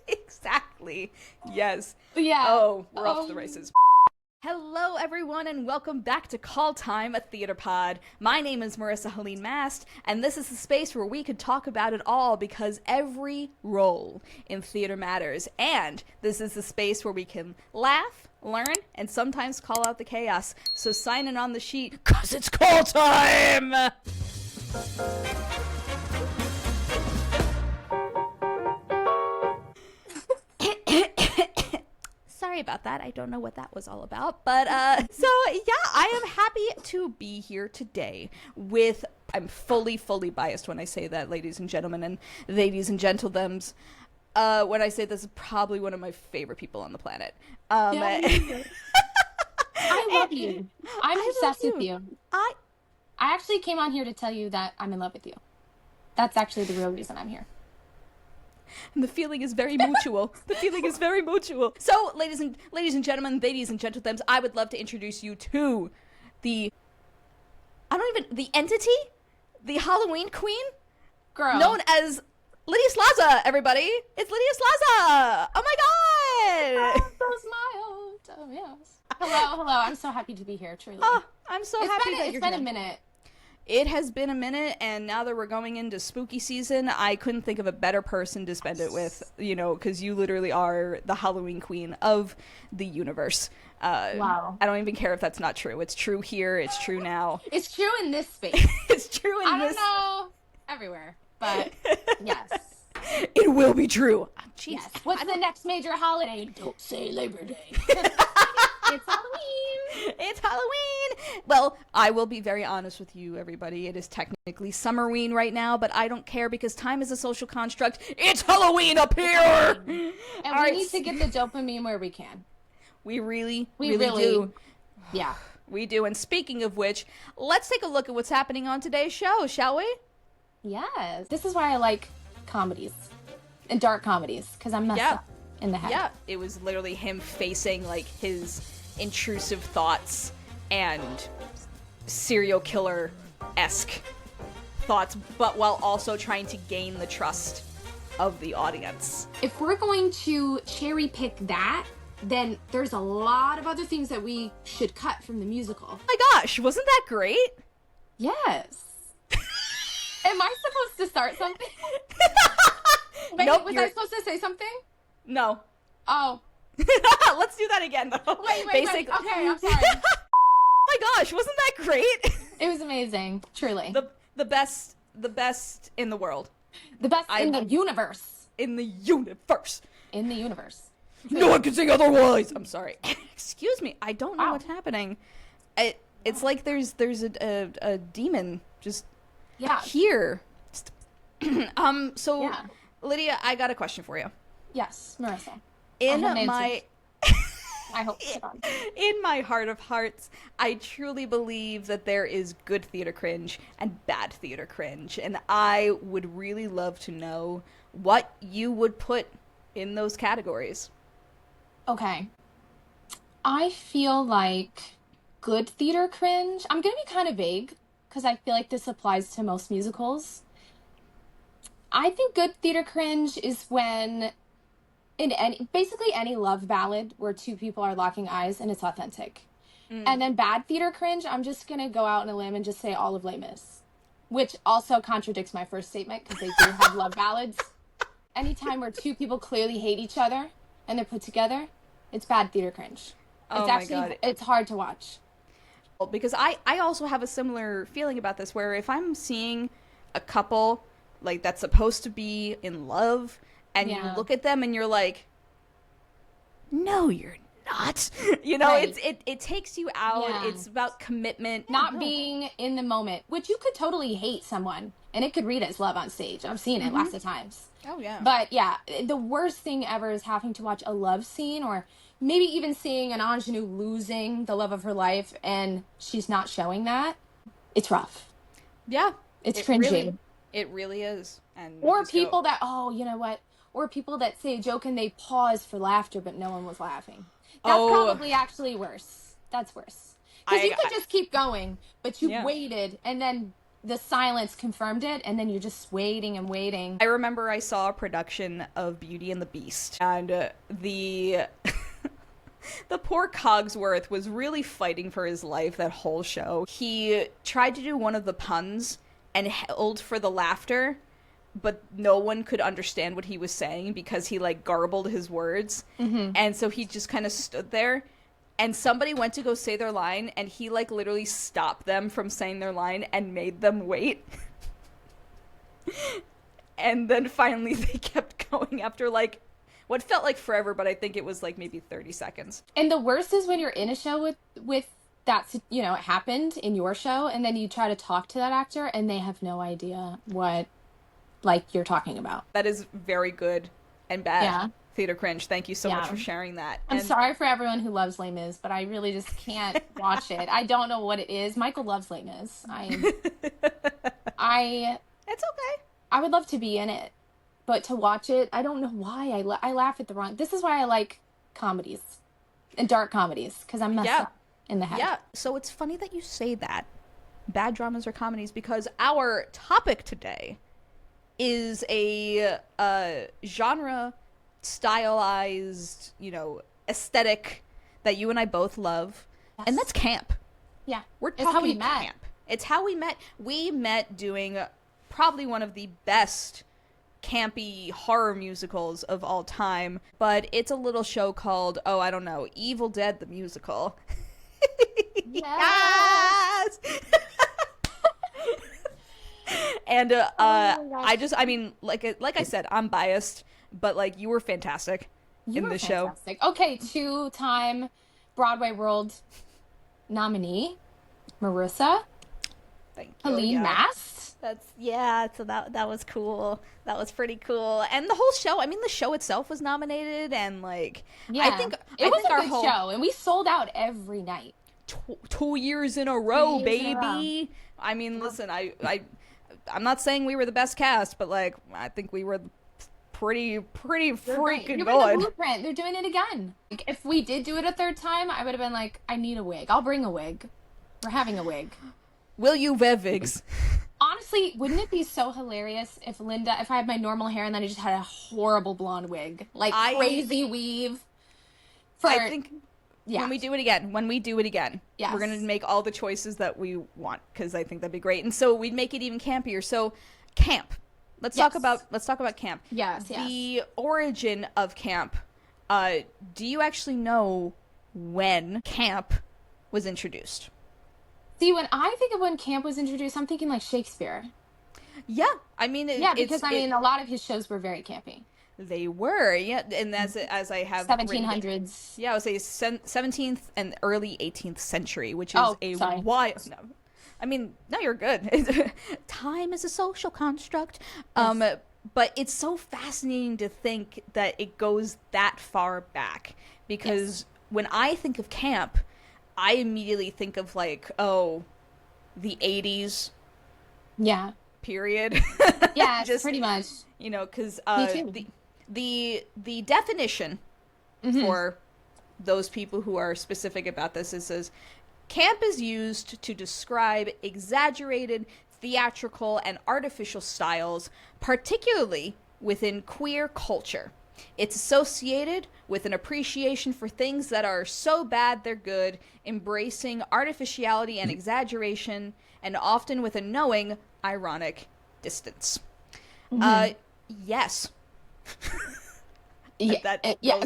Exactly. Yes. Yeah. Oh, we're off to the races. Hello, everyone, and welcome back to Call Time, a theater pod. My name is Marisa Helene Mast, and this is the space where we could talk about it all because every role in theater matters. And this is the space where we can laugh, learn, and sometimes call out the chaos. So sign in on the sheet, cause it's call time! Sorry about that. I don't know what that was all about. But, so, yeah, I am happy to be here today with, I'm fully biased when I say that, ladies and gentlemen, and ladies and gentlethems. When I say this is probably one of my favorite people on the planet. I love you. I'm obsessed with you. I actually came on here to tell you that I'm in love with you. That's actually the real reason I'm here. And the feeling is very mutual. The feeling is very mutual. So, ladies and gentlemen, ladies and gentlemen, I would love to introduce you to the entity, the Halloween queen, girl, known as Lydia Slaza. Everybody, it's Lydia Slaza. Oh my god! So smiled. Oh yes. Hello. I'm so happy to be here. Truly. Oh, I'm so happy that you're here. It's been a minute. It has been a minute, and now that we're going into spooky season, I couldn't think of a better person to spend it with, you know, because you literally are the Halloween queen of the universe. Wow. I don't even care if that's not true. It's true here. It's true now. It's true in this space. It's true in this. I don't know everywhere, but yes. It will be true. Oh, yes. What's the next major holiday? Don't say Labor Day. It's Halloween. It's Halloween. Well, I will be very honest with you, everybody. It is technically Summerween right now, but I don't care because time is a social construct. It's Halloween up here. And we need to get the dopamine where we can. We really do. Yeah. We do. And speaking of which, let's take a look at what's happening on today's show, shall we? Yes. This is why I like comedies and dark comedies, because I'm messed up in the head. Yeah. It was literally him facing like his intrusive thoughts and serial killer-esque thoughts, but while also trying to gain the trust of the audience. If we're going to cherry pick that, then there's a lot of other things that we should cut from the musical. Oh my gosh, wasn't that great? Yes. Am I supposed to start something? Wait, nope, was I supposed to say something? No. Oh. Let's do that again, though. Wait. Okay, I'm sorry. Oh my gosh, wasn't that great? It was amazing, truly. The best in the world. The best in the universe. In the universe. In the universe. No one can say otherwise. I'm sorry. Excuse me. I don't know what's happening. It's like there's a demon just here. Lydia, I got a question for you. Yes, Marisa. I hope in my heart of hearts, I truly believe that there is good theater cringe and bad theater cringe, and I would really love to know what you would put in those categories. Okay. I feel like good theater cringe, I'm going to be kind of vague because I feel like this applies to most musicals. I think good theater cringe is when basically any love ballad where two people are locking eyes and it's authentic. And then bad theater cringe, I'm just going to go out on a limb and just say all of Les Mis, which also contradicts my first statement because they do have love ballads. Anytime where two people clearly hate each other and they're put together, it's bad theater cringe. Oh my God. It's hard to watch. Because I also have a similar feeling about this, where if I'm seeing a couple like that's supposed to be in love and you look at them and you're like, no, you're not. You know, right. it takes you out. Yeah. It's about commitment. Not being in the moment, which you could totally hate someone and it could read as love on stage. I've seen it lots of times. Oh, yeah. But yeah, the worst thing ever is having to watch a love scene or maybe even seeing an ingenue losing the love of her life and she's not showing that. It's rough. Yeah. It's cringy. It really is. And or people that, you know what? Or people that say a joke and they pause for laughter, but no one was laughing. That's probably actually worse. That's worse. Because you could just keep going, but you waited, and then the silence confirmed it, and then you're just waiting and waiting. I remember I saw a production of Beauty and the Beast, and the the poor Cogsworth was really fighting for his life that whole show. He tried to do one of the puns and held for the laughter, but no one could understand what he was saying because he, like, garbled his words. And so he just kind of stood there, and somebody went to go say their line, and he, like, literally stopped them from saying their line and made them wait. And then finally they kept going after, like, what felt like forever, but I think it was, like, maybe 30 seconds. And the worst is when you're in a show with that, you know, it happened in your show, and then you try to talk to that actor, and they have no idea what, like, you're talking about. That is very good and bad theater cringe. Thank you so much for sharing that. I'm sorry for everyone who loves Les Mis, but I really just can't watch it. I don't know what it is. Michael loves Les Mis. It's okay. I would love to be in it, but to watch it, I don't know why. I laugh at the wrong... This is why I like comedies and dark comedies, because I'm messed up in the head. Yeah, so it's funny that you say that. Bad dramas or comedies, because our topic today is a genre stylized, you know, aesthetic that you and I both love, and that's camp. Yeah, we're talking how we met. Camp. It's how we met. We met doing probably one of the best campy horror musicals of all time, but it's a little show called, oh, I don't know, Evil Dead the Musical. Yes! And I mean, like I said, I'm biased, but, like, you were fantastic in the show. Okay, 2-time Broadway World nominee, Marisa. Thank you. Helene Mast. So that was cool. That was pretty cool. And the whole show, I mean, the show itself was nominated, and, like, I think it was a good show, and we sold out every night. 2 years in a row, baby. I mean, listen, I'm not saying we were the best cast, but, like, I think we were pretty freaking good. The blueprint. They're doing it again. Like, if we did do it a third time, I would have been like, I need a wig. I'll bring a wig. We're having a wig. Will you wear wigs? Honestly, wouldn't it be so hilarious if I had my normal hair and then I just had a horrible blonde wig? Like, crazy weave. I think... Yeah. When we do it again, yes, we're going to make all the choices that we want, because I think that'd be great. And so we'd make it even campier. So camp. Let's talk about camp. Yes, The origin of camp. Do you actually know when camp was introduced? See, when I think of when camp was introduced, I'm thinking like Shakespeare. Yeah. I mean... because a lot of his shows were very campy. They were, yeah, and as I have 1700s. Yeah, I would say 17th and early 18th century, which is wild. No, I mean, no, you're good. Time is a social construct, yes. But it's so fascinating to think that it goes that far back, because when I think of camp, I immediately think of, like, the 80s. Yeah. Period. Yeah, just pretty much. You know, because the definition for those people who are specific about this is camp is used to describe exaggerated, theatrical, and artificial styles, particularly within queer culture. It's associated with an appreciation for things that are so bad they're good, embracing artificiality and exaggeration, and often with a knowing, ironic distance. Yes.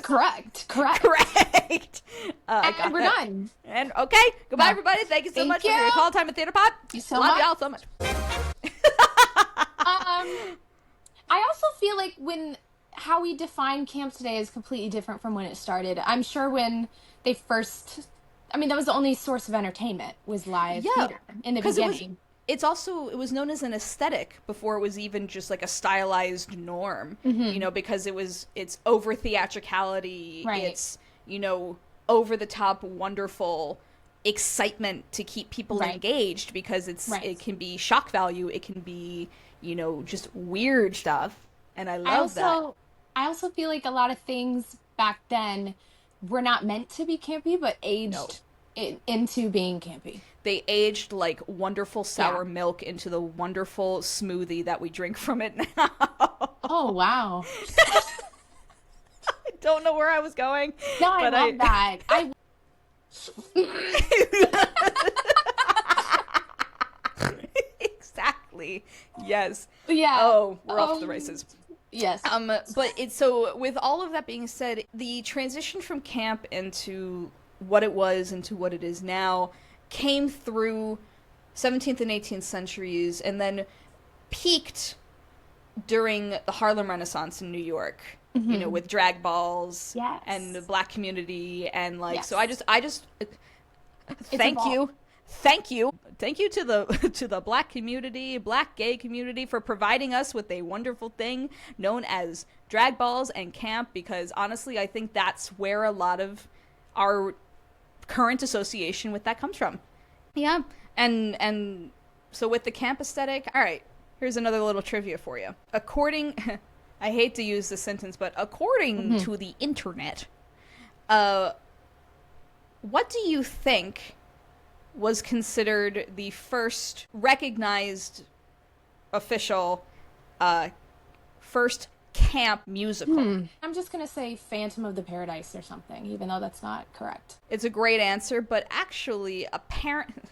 Correct. And we're done. And okay, goodbye, everybody. Thank you so much for your call time at Theater Pod. Love y'all so much. I also feel like how we define camp today is completely different from when it started. I'm sure when they first, that was the only source of entertainment, was live theater in the beginning. It was known as an aesthetic before it was even just like a stylized norm, you know, because it's over theatricality, right. It's, you know, over the top, wonderful excitement to keep people engaged, because it can be shock value, it can be, you know, just weird stuff, and I love that. I also feel like a lot of things back then were not meant to be campy, but aged into being campy. They aged like wonderful sour Yeah. milk into the wonderful smoothie that we drink from it now. Oh, wow. I don't know where I was going, No, I but love that. I exactly. Yes. yeah. Oh, we're off to the races. Yes. But it's so with all of that being said, the transition from camp into what it was into what it is now came through 17th and 18th centuries and then peaked during the Harlem Renaissance in New York. You know, with drag balls Yes. and the black community and like Yes. so I just thank evolved. you. Thank you to the to the black community, black gay community for providing us with a wonderful thing known as drag balls and camp because honestly I think that's where a lot of our current association with that comes from. Yeah. And so with the camp aesthetic, all right, here's another little trivia for you. According I hate to use this sentence, but according to the internet, what do you think was considered the first recognized official first camp musical? I'm just going to say Phantom of the Paradise or something, even though that's not correct. It's a great answer, but actually, apparently,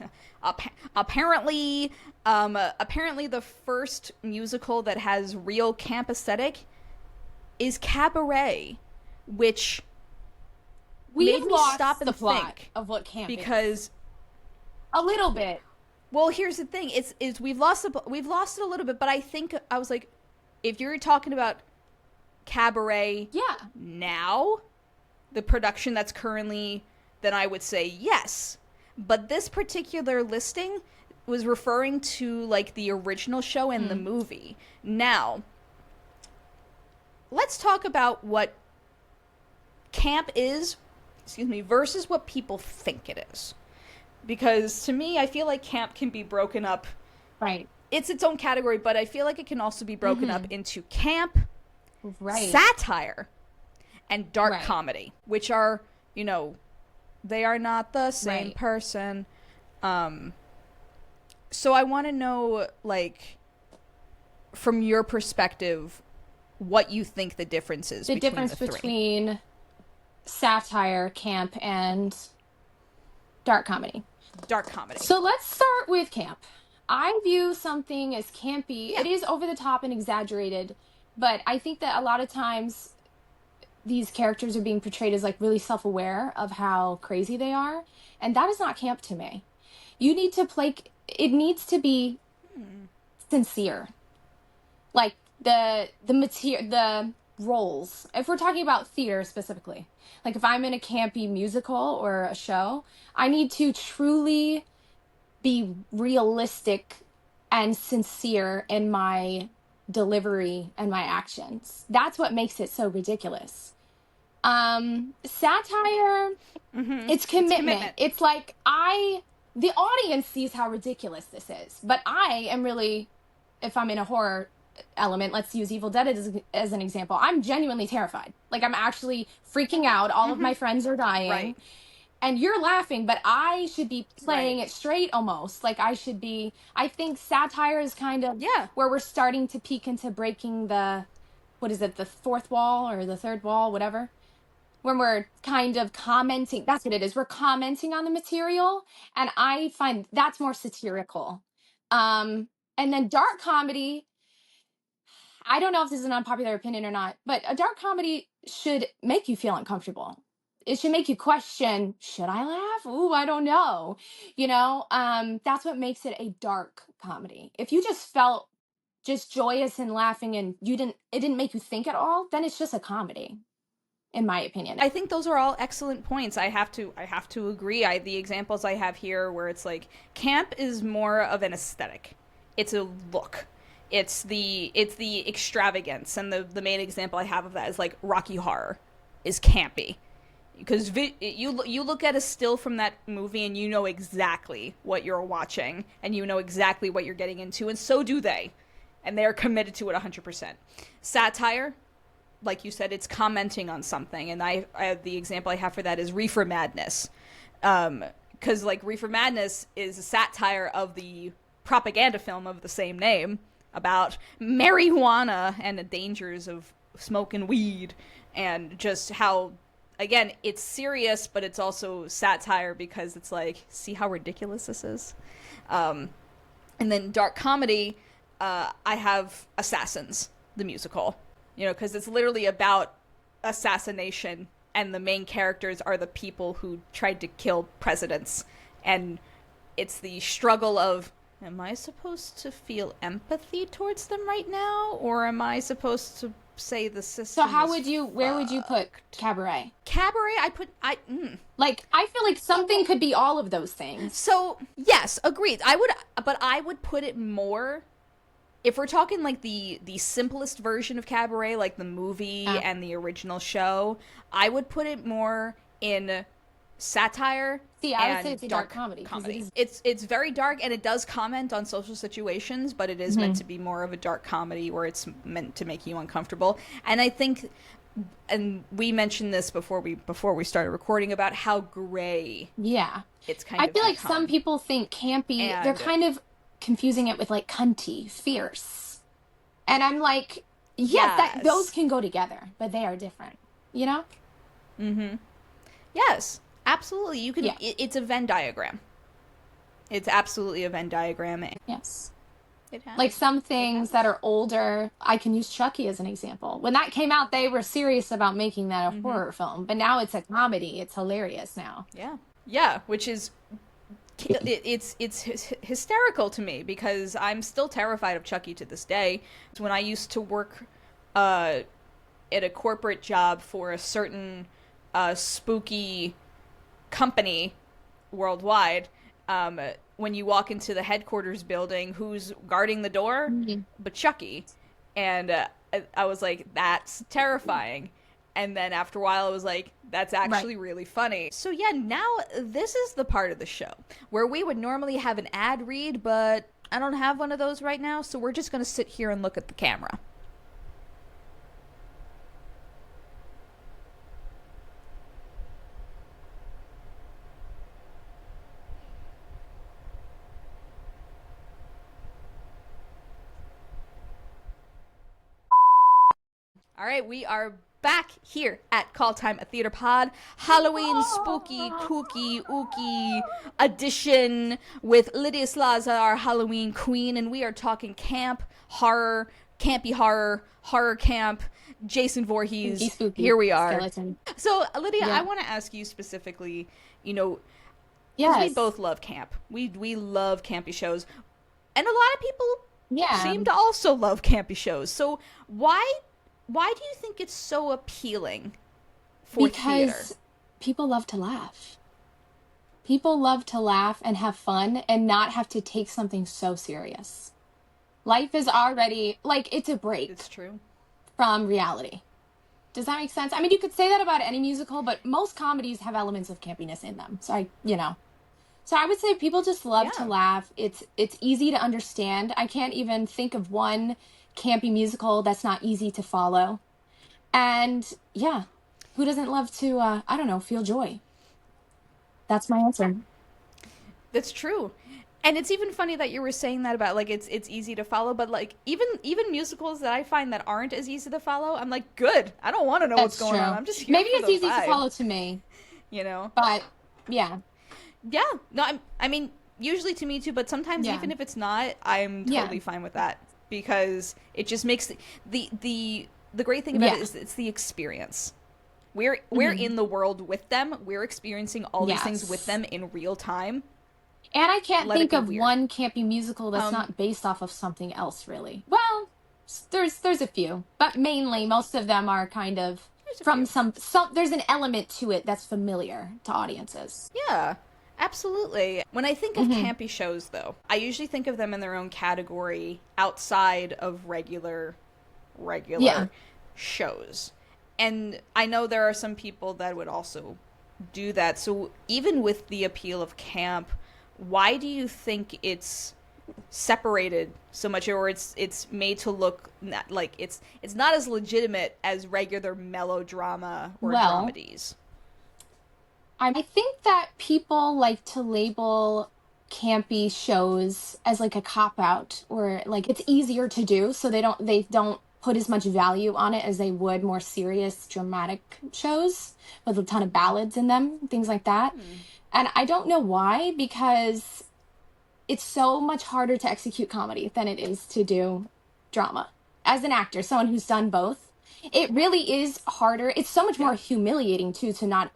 the first musical that has real camp aesthetic is Cabaret, which We've made me lost stop and the plot think of what camp is. because A little bit. well, here's the thing: it's we've lost it a little bit, but I think I was like, if you're talking about Cabaret Yeah. now, the production that's currently, then I would say yes. But this particular listing was referring to like the original show and the movie. Now, let's talk about what camp is, versus what people think it is. Because to me, I feel like camp can be broken up. Right. It's its own category, but I feel like it can also be broken up into camp, Right. satire, and dark Right. comedy, which are, they are not the same Right. person. So I want to know, like, from your perspective, what you think the difference is The between difference the three. between satire, camp, and dark comedy. Dark comedy. So let's start with camp. I view something as campy. Yeah. It is over the top and exaggerated, but I think that a lot of times these characters are being portrayed as like really self-aware of how crazy they are, and that is not camp to me. You need to play, it needs to be sincere. Like the material, the roles. If we're talking about theater specifically, like if I'm in a campy musical or a show, I need to truly be realistic and sincere in my delivery and my actions. That's what makes it so ridiculous. Satire, it's commitment. It's like the audience sees how ridiculous this is, but I am really, if I'm in a horror element, let's use Evil Dead as an example, I'm genuinely terrified. Like I'm actually freaking out. All of my friends are dying. Right. And you're laughing, but I should be playing it straight almost. Like I think satire is kind of where we're starting to peek into breaking the fourth wall or the third wall, whatever. When we're kind of commenting, that's what it is. We're commenting on the material, and I find that's more satirical. And then dark comedy, I don't know if this is an unpopular opinion or not, but a dark comedy should make you feel uncomfortable. It should make you question, should I laugh? Ooh, I don't know. That's what makes it a dark comedy. If you just felt just joyous and laughing and it didn't make you think at all, then it's just a comedy, in my opinion. I think those are all excellent points. I have to agree. The examples I have here where it's like camp is more of an aesthetic. It's a look. It's the extravagance, and the main example I have of that is like Rocky Horror is campy. Because you look at a still from that movie and you know exactly what you're watching and you know exactly what you're getting into, and so do they. And they're committed to it 100%. Satire, like you said, it's commenting on something, and I the example I have for that is Reefer Madness. because like Reefer Madness is a satire of the propaganda film of the same name about marijuana and the dangers of smoking weed, and just how, again, it's serious, but it's also satire because it's like, see how ridiculous this is. And then dark comedy, I have Assassins, the musical, you know, because it's literally about assassination, and the main characters are the people who tried to kill presidents, and it's the struggle of, am I supposed to feel empathy towards them right now, or am I supposed to say the system? So how would you, where would you put Cabaret? Cabaret, Like, I feel like something could be all of those things. So, yes, agreed. But I would put it more, if we're talking like the simplest version of Cabaret, like the movie and the original show, I would put it more in satire. See, I would say it's a dark comedy. It's very dark, and it does comment on social situations, but it is meant to be more of a dark comedy where it's meant to make you uncomfortable. And I think, and we mentioned this before we started recording, about how gray. Yeah, it's kind of. I feel like some people think campy. They're kind of confusing it with like cunty, fierce, and I'm like, yes, those can go together, but they are different. You know. Mm-hmm. Yes. Absolutely, you can. Yeah. It's a Venn diagram. It's absolutely a Venn diagram. Yes. Like some things that are older, I can use Chucky as an example. When that came out, they were serious about making that a horror film, but now it's a comedy. It's hilarious now. Yeah, yeah, which is it's hysterical to me, because I'm still terrified of Chucky to this day. When I used to work at a corporate job for a certain spooky company worldwide, when you walk into the headquarters building, who's guarding the door but Chucky? And I was like, that's terrifying. And then after a while I was like, that's actually really funny. So yeah, now this is the part of the show where we would normally have an ad read, but I don't have one of those right now, so we're just gonna sit here and look at the camera. All right, we are back here at Call Time, a theater pod, Halloween spooky kooky ooky edition with Lydia Slaza, our Halloween queen, and we are talking camp, horror, campy horror, horror camp, Jason Voorhees. Spooky, here we are. Skeleton. So, Lydia, I want to ask you specifically, you know, because we both love camp. We love campy shows, and a lot of people seem to also love campy shows. So, why do you think it's so appealing for theater? Because people love to laugh. People love to laugh and have fun and not have to take something so serious. Life is already, like, it's a break. It's true. From reality. Does that make sense? I mean, you could say that about any musical, but most comedies have elements of campiness in them. So So I would say people just love to laugh. It's easy to understand. I can't even think of one campy musical that's not easy to follow. And who doesn't love to feel joy? That's my answer. That's true. And it's even funny that you were saying that about, like, it's easy to follow, but like even musicals that I find that aren't as easy to follow, I'm like, good, I don't want to know what's going on, I'm just here. Maybe for it's the easy vibe, to follow to me, but I mean, usually to me too, but sometimes even if it's not, I'm totally fine with that, because it just makes the great thing about it is it's the experience. We're in the world with them. We're experiencing all these things with them in real time. And I can't think of one campy musical that's not based off of something else, really. Well, there's a few, but mainly most of them are kind of from some there's an element to it that's familiar to audiences. Yeah. Absolutely. When I think of campy shows, though, I usually think of them in their own category outside of regular shows. And I know there are some people that would also do that. So even with the appeal of camp, why do you think it's separated so much, or it's made to look like it's not as legitimate as regular melodrama or dramedies? I think that people like to label campy shows as like a cop out, or like it's easier to do, so they don't put as much value on it as they would more serious dramatic shows with a ton of ballads in them, things like that. Hmm. And I don't know why, because it's so much harder to execute comedy than it is to do drama. As an actor, someone who's done both, it really is harder. It's so much Yeah. more humiliating too to not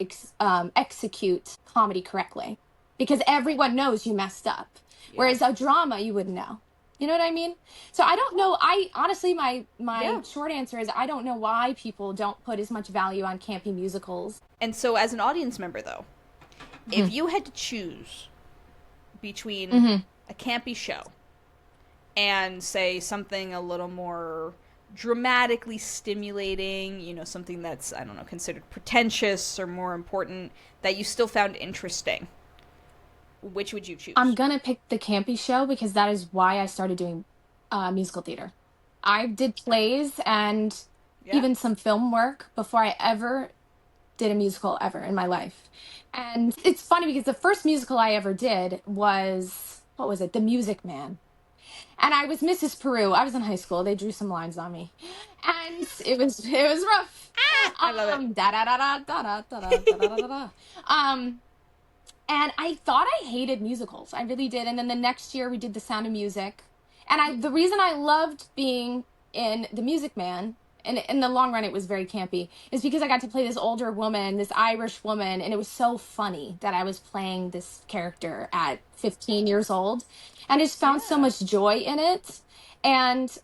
execute comedy correctly, because everyone knows you messed up. Yeah. Whereas a drama, you wouldn't know. You know what I mean? So I don't know. I honestly, my Yeah. short answer is I don't know why people don't put as much value on campy musicals. And so, as an audience member, though, if you had to choose between a campy show and, say, something a little more dramatically stimulating, you know, something that's, I don't know, considered pretentious or more important that you still found interesting, which would you choose? I'm gonna pick the campy show because that is why I started doing musical theater. I did plays and Yeah. even some film work before I ever did a musical ever in my life. And it's funny because the first musical I ever did was, what was it? The Music Man. And I was Mrs. Peru. I was in high school. They drew some lines on me. And it was rough. I love it. Da da da da da da da da da da da. And I thought I hated musicals. I really did. And then the next year we did The Sound of Music. And the reason I loved being in The Music Man, and in the long run it was very campy, is because I got to play this older woman, this Irish woman, and it was so funny that I was playing this character at 15 years old. And I just found so much joy in it. And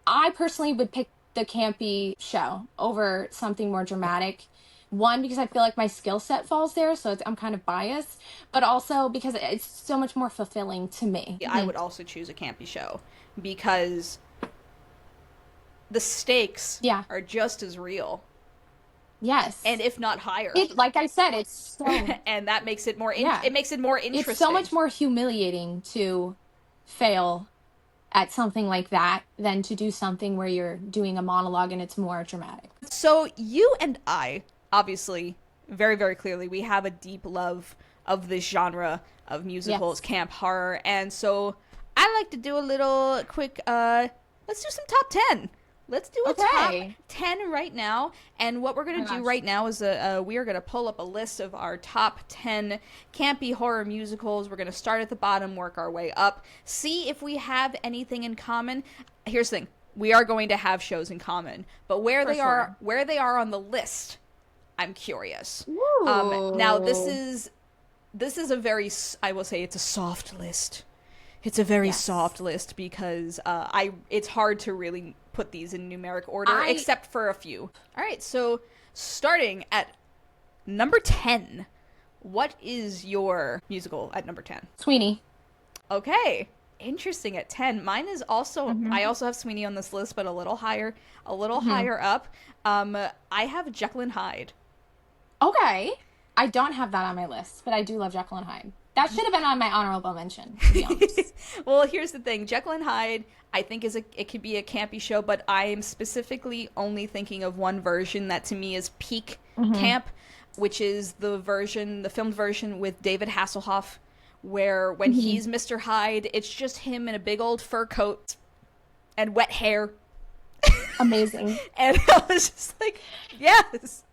I personally would pick the campy show over something more dramatic. One, because I feel like my skill set falls there, so I'm kind of biased, but also because it's so much more fulfilling to me. I would also choose a campy show because the stakes are just as real. Yes. And if not higher. Like I said, it's so... and that makes it more it makes it more interesting. It's so much more humiliating to fail at something like that than to do something where you're doing a monologue and it's more dramatic. So you and I, obviously, very, very clearly, we have a deep love of this genre of musicals, camp horror, and so I like to do a little quick, let's do some top 10. Let's do a top 10 right now, and what we're going to do right now is we are going to pull up a list of our top 10 campy horror musicals. We're going to start at the bottom, work our way up, see if we have anything in common. Here's the thing. We are going to have shows in common, but where they are on the list, I'm curious. Now this is a very, I will say, it's a soft list. It's a very soft list because it's hard to really put these in numeric order, except for a few. All right, so starting at number 10, what is your musical at number 10? Sweeney. Okay, interesting. At 10, mine is also, I also have Sweeney on this list, but a little higher up. I have Jekyll and Hyde. Okay. I don't have that on my list, but I do love Jekyll and Hyde. That should have been on my honorable mention, to be honest. Well, here's the thing. Jekyll and Hyde, I think it could be a campy show, but I am specifically only thinking of one version that to me is peak camp, which is the filmed version with David Hasselhoff, where when he's Mr. Hyde, it's just him in a big old fur coat and wet hair. Amazing. And I was just like, yes.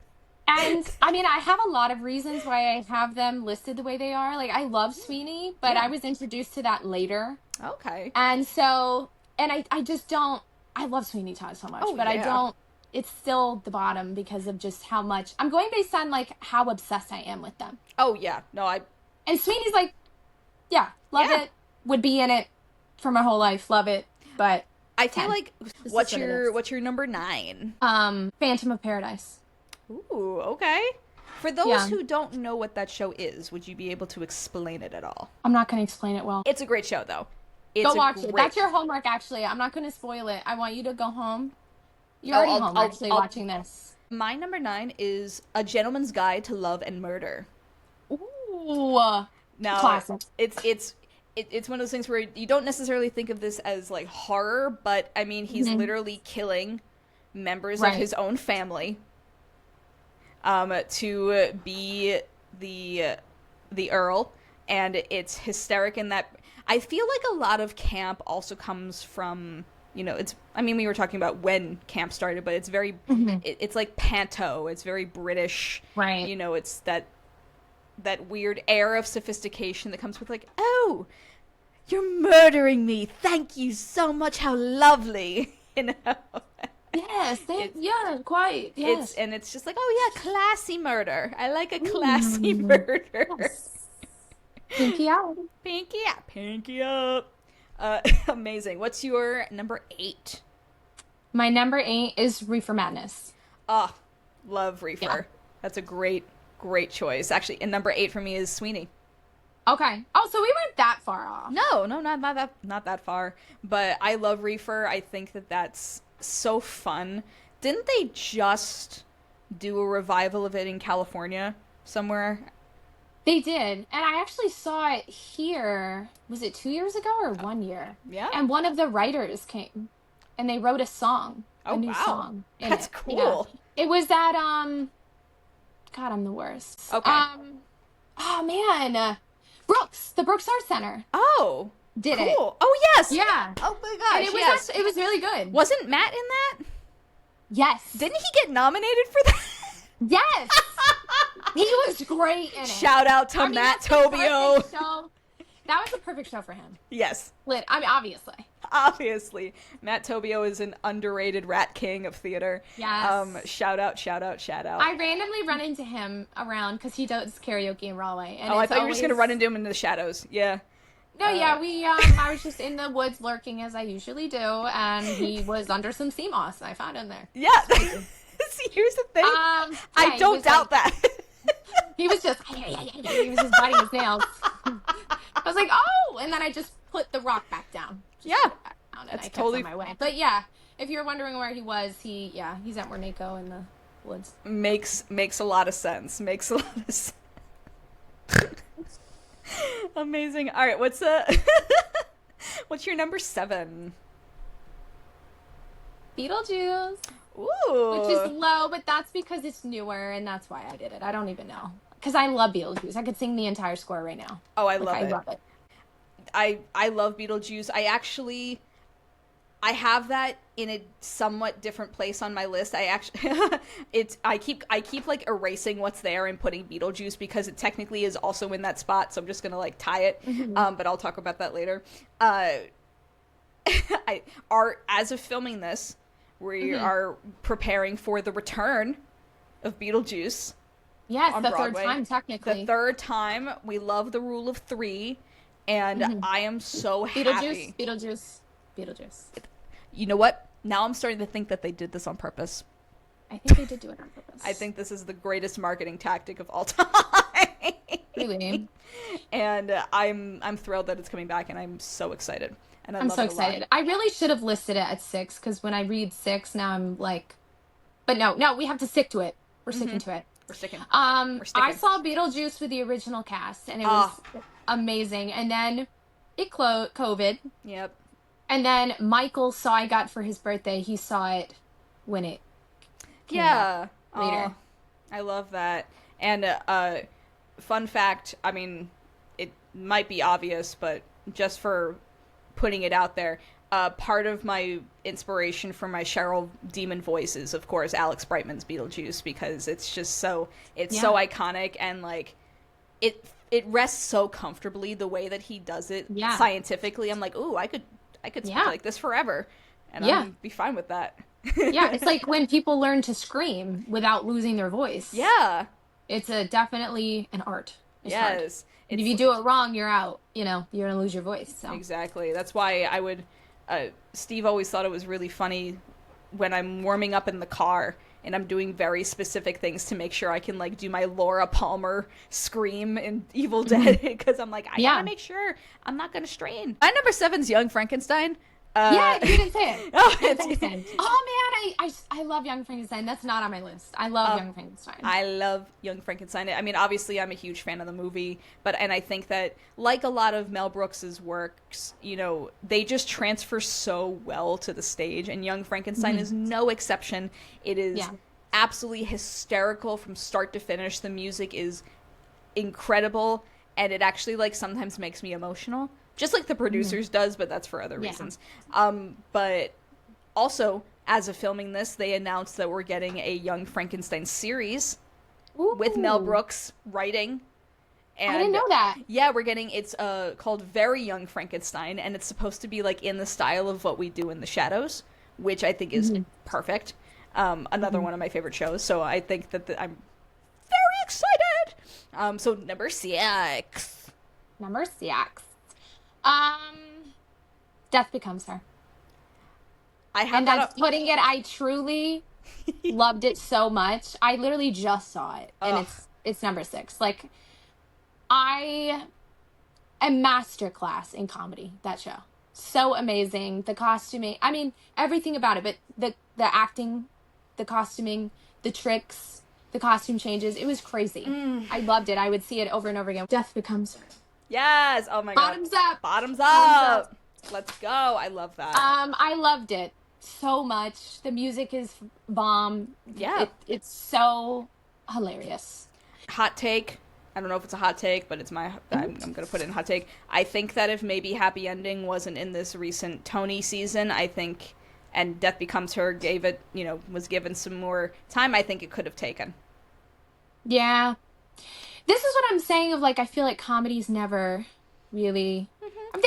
And, I mean, I have a lot of reasons why I have them listed the way they are. Like, I love Sweeney, but I was introduced to that later. Okay. And so, and I just don't, I love Sweeney Todd so much, but I don't, it's still the bottom because of just how much, I'm going based on, like, how obsessed I am with them. Oh, yeah. No, And Sweeney's like, love it, would be in it for my whole life, love it, but... I feel like, what's your number 9? Phantom of Paradise. Ooh, okay. For those who don't know what that show is, would you be able to explain it at all? I'm not going to explain it well. It's a great show, though. Go watch it. That's your homework, actually. I'm not going to spoil it. I want you to go home. You're already home, actually, watching this. My number 9 is A Gentleman's Guide to Love and Murder. Ooh. Now, classic. It's one of those things where you don't necessarily think of this as, like, horror, but, I mean, he's literally killing members of his own family to be the Earl, and it's hysteric in that I feel like a lot of camp also comes from, you know, we were talking about when camp started, but it's very, it's like panto, it's very British, Right. you know, it's that weird air of sophistication that comes with like, oh, you're murdering me, thank you so much, how lovely, you know. Yes, yeah, quite. Yes. It's just like, oh yeah, classy murder. I like a classy murder. Yes. Pinky out. Pinky up, pinky up. Amazing. What's your number 8? My number 8 is Reefer Madness. Ah, love Reefer. Yeah. That's a great choice. Actually, and number 8 for me is Sweeney. Okay. Oh, so we weren't that far off. No, not that far. But I love Reefer. I think that's so fun. Didn't they just do a revival of it in California somewhere? They did. And I actually saw it here. Was it 2 years ago or 1 year? Yeah. And one of the writers came and they wrote a song. Oh, a new wow. song. That's cool. Yeah. It was that, God, I'm the worst. Okay. Oh, man. Brooks, the Brooks Art Center. Oh, did cool. it. Oh, yes. Yeah. Oh, my gosh, And it was yes. it was really good. Wasn't Matt in that? Yes. Didn't he get nominated for that? Yes. He was great in it. Shout out to Matt that's the Tobio. perfect show. That was a perfect show for him. Yes. Obviously. Obviously. Matt Tobio is an underrated rat king of theater. Yes. Shout out. I randomly run into him around because he does karaoke in Broadway. And I thought you were just going to run into him in the shadows. Yeah. No, yeah, I was just in the woods lurking as I usually do, and he was under some sea moss. I found him there. Yeah. See, here's the thing. I he don't was doubt that. He was just biting his nails. I was like, oh, and then I just put the rock back down. Yeah. And That's I kept totally on my way. But yeah, if you're wondering where he was, he's at Wernico in the woods. Makes a lot of sense. Amazing. All right, what's your number 7? Beetlejuice. Ooh. Which is low, but that's because it's newer, and that's why I did it. I don't even know. Because I love Beetlejuice. I could sing the entire score right now. Oh, I love it. I love Beetlejuice. I have that in a somewhat different place on my list. I keep like erasing what's there and putting Beetlejuice because it technically is also in that spot, so I'm just gonna like tie it. But I'll talk about that later. As of filming this, we are preparing for the return of Beetlejuice. Yes, the Broadway. third time, technically. The third time. We love the rule of 3, and I am so happy. Beetlejuice. You know what? Now I'm starting to think that they did this on purpose. I think they did do it on purpose. I think this is the greatest marketing tactic of all time. Really? And I'm thrilled that it's coming back, and I'm so excited. And I'm so excited. I really should have listed it at 6 because when I read 6, now I'm like, but no, we have to stick to it. We're sticking to it. We're sticking. I saw Beetlejuice with the original cast, and it was amazing. And then it COVID. Yep. And then Michael saw I got for his birthday. He saw it when it came out later. I love that. And fun fact, I mean, it might be obvious, but just for putting it out there, part of my inspiration for my Cheryl Demon voice is, of course, Alex Brightman's Beetlejuice, because it's just so so iconic, and like it rests so comfortably the way that he does it scientifically. I'm like, ooh, I could speak like this forever, and I'd be fine with that. Yeah, it's like when people learn to scream without losing their voice. Yeah. It's definitely an art. It's hard. Yes. If you do it wrong, you're out. You know, you're going to lose your voice. So. Exactly. That's why I would... Steve always thought it was really funny when I'm warming up in the car and I'm doing very specific things to make sure I can, like, do my Laura Palmer scream in Evil Dead, because I'm like, I gotta make sure I'm not gonna strain. My number 7's Young Frankenstein. Yeah, you didn't say it. Oh, man, I love Young Frankenstein. That's not on my list. I love Young Frankenstein. I love Young Frankenstein. I mean, obviously, I'm a huge fan of the movie, and I think that, like a lot of Mel Brooks's works, you know, they just transfer so well to the stage, and Young Frankenstein is no exception. It is absolutely hysterical from start to finish. The music is incredible, and it actually like sometimes makes me emotional, just like the producers does, but that's for other reasons. But also, as of filming this, they announced that we're getting a Young Frankenstein series with Mel Brooks writing. And I didn't know that. Yeah, we're getting, it's called Very Young Frankenstein, and it's supposed to be like in the style of What We Do in the Shadows, which I think is perfect. Another one of my favorite shows, so I think that I'm very excited. So number 6. Number 6. Death Becomes Her. I have And that's putting it, I truly loved it so much. I literally just saw it, and it's number 6. Like, a masterclass in comedy, that show. So amazing. The costuming, I mean, everything about it, but the acting, the costuming, the tricks, the costume changes, it was crazy. I loved it. I would see it over and over again. Death Becomes Her. Yes. Oh my God. Bottoms up. Bottoms up. Let's go. I love that. I loved it so much. The music is bomb. Yeah. It's so hilarious. Hot take. I don't know if it's a hot take, but it's I'm going to put it in hot take. I think that if maybe Happy Ending wasn't in this recent Tony season, I think, and Death Becomes Her gave it, was given some more time, I think it could have taken. Yeah. This is what I'm saying of, like, I feel like comedies never really,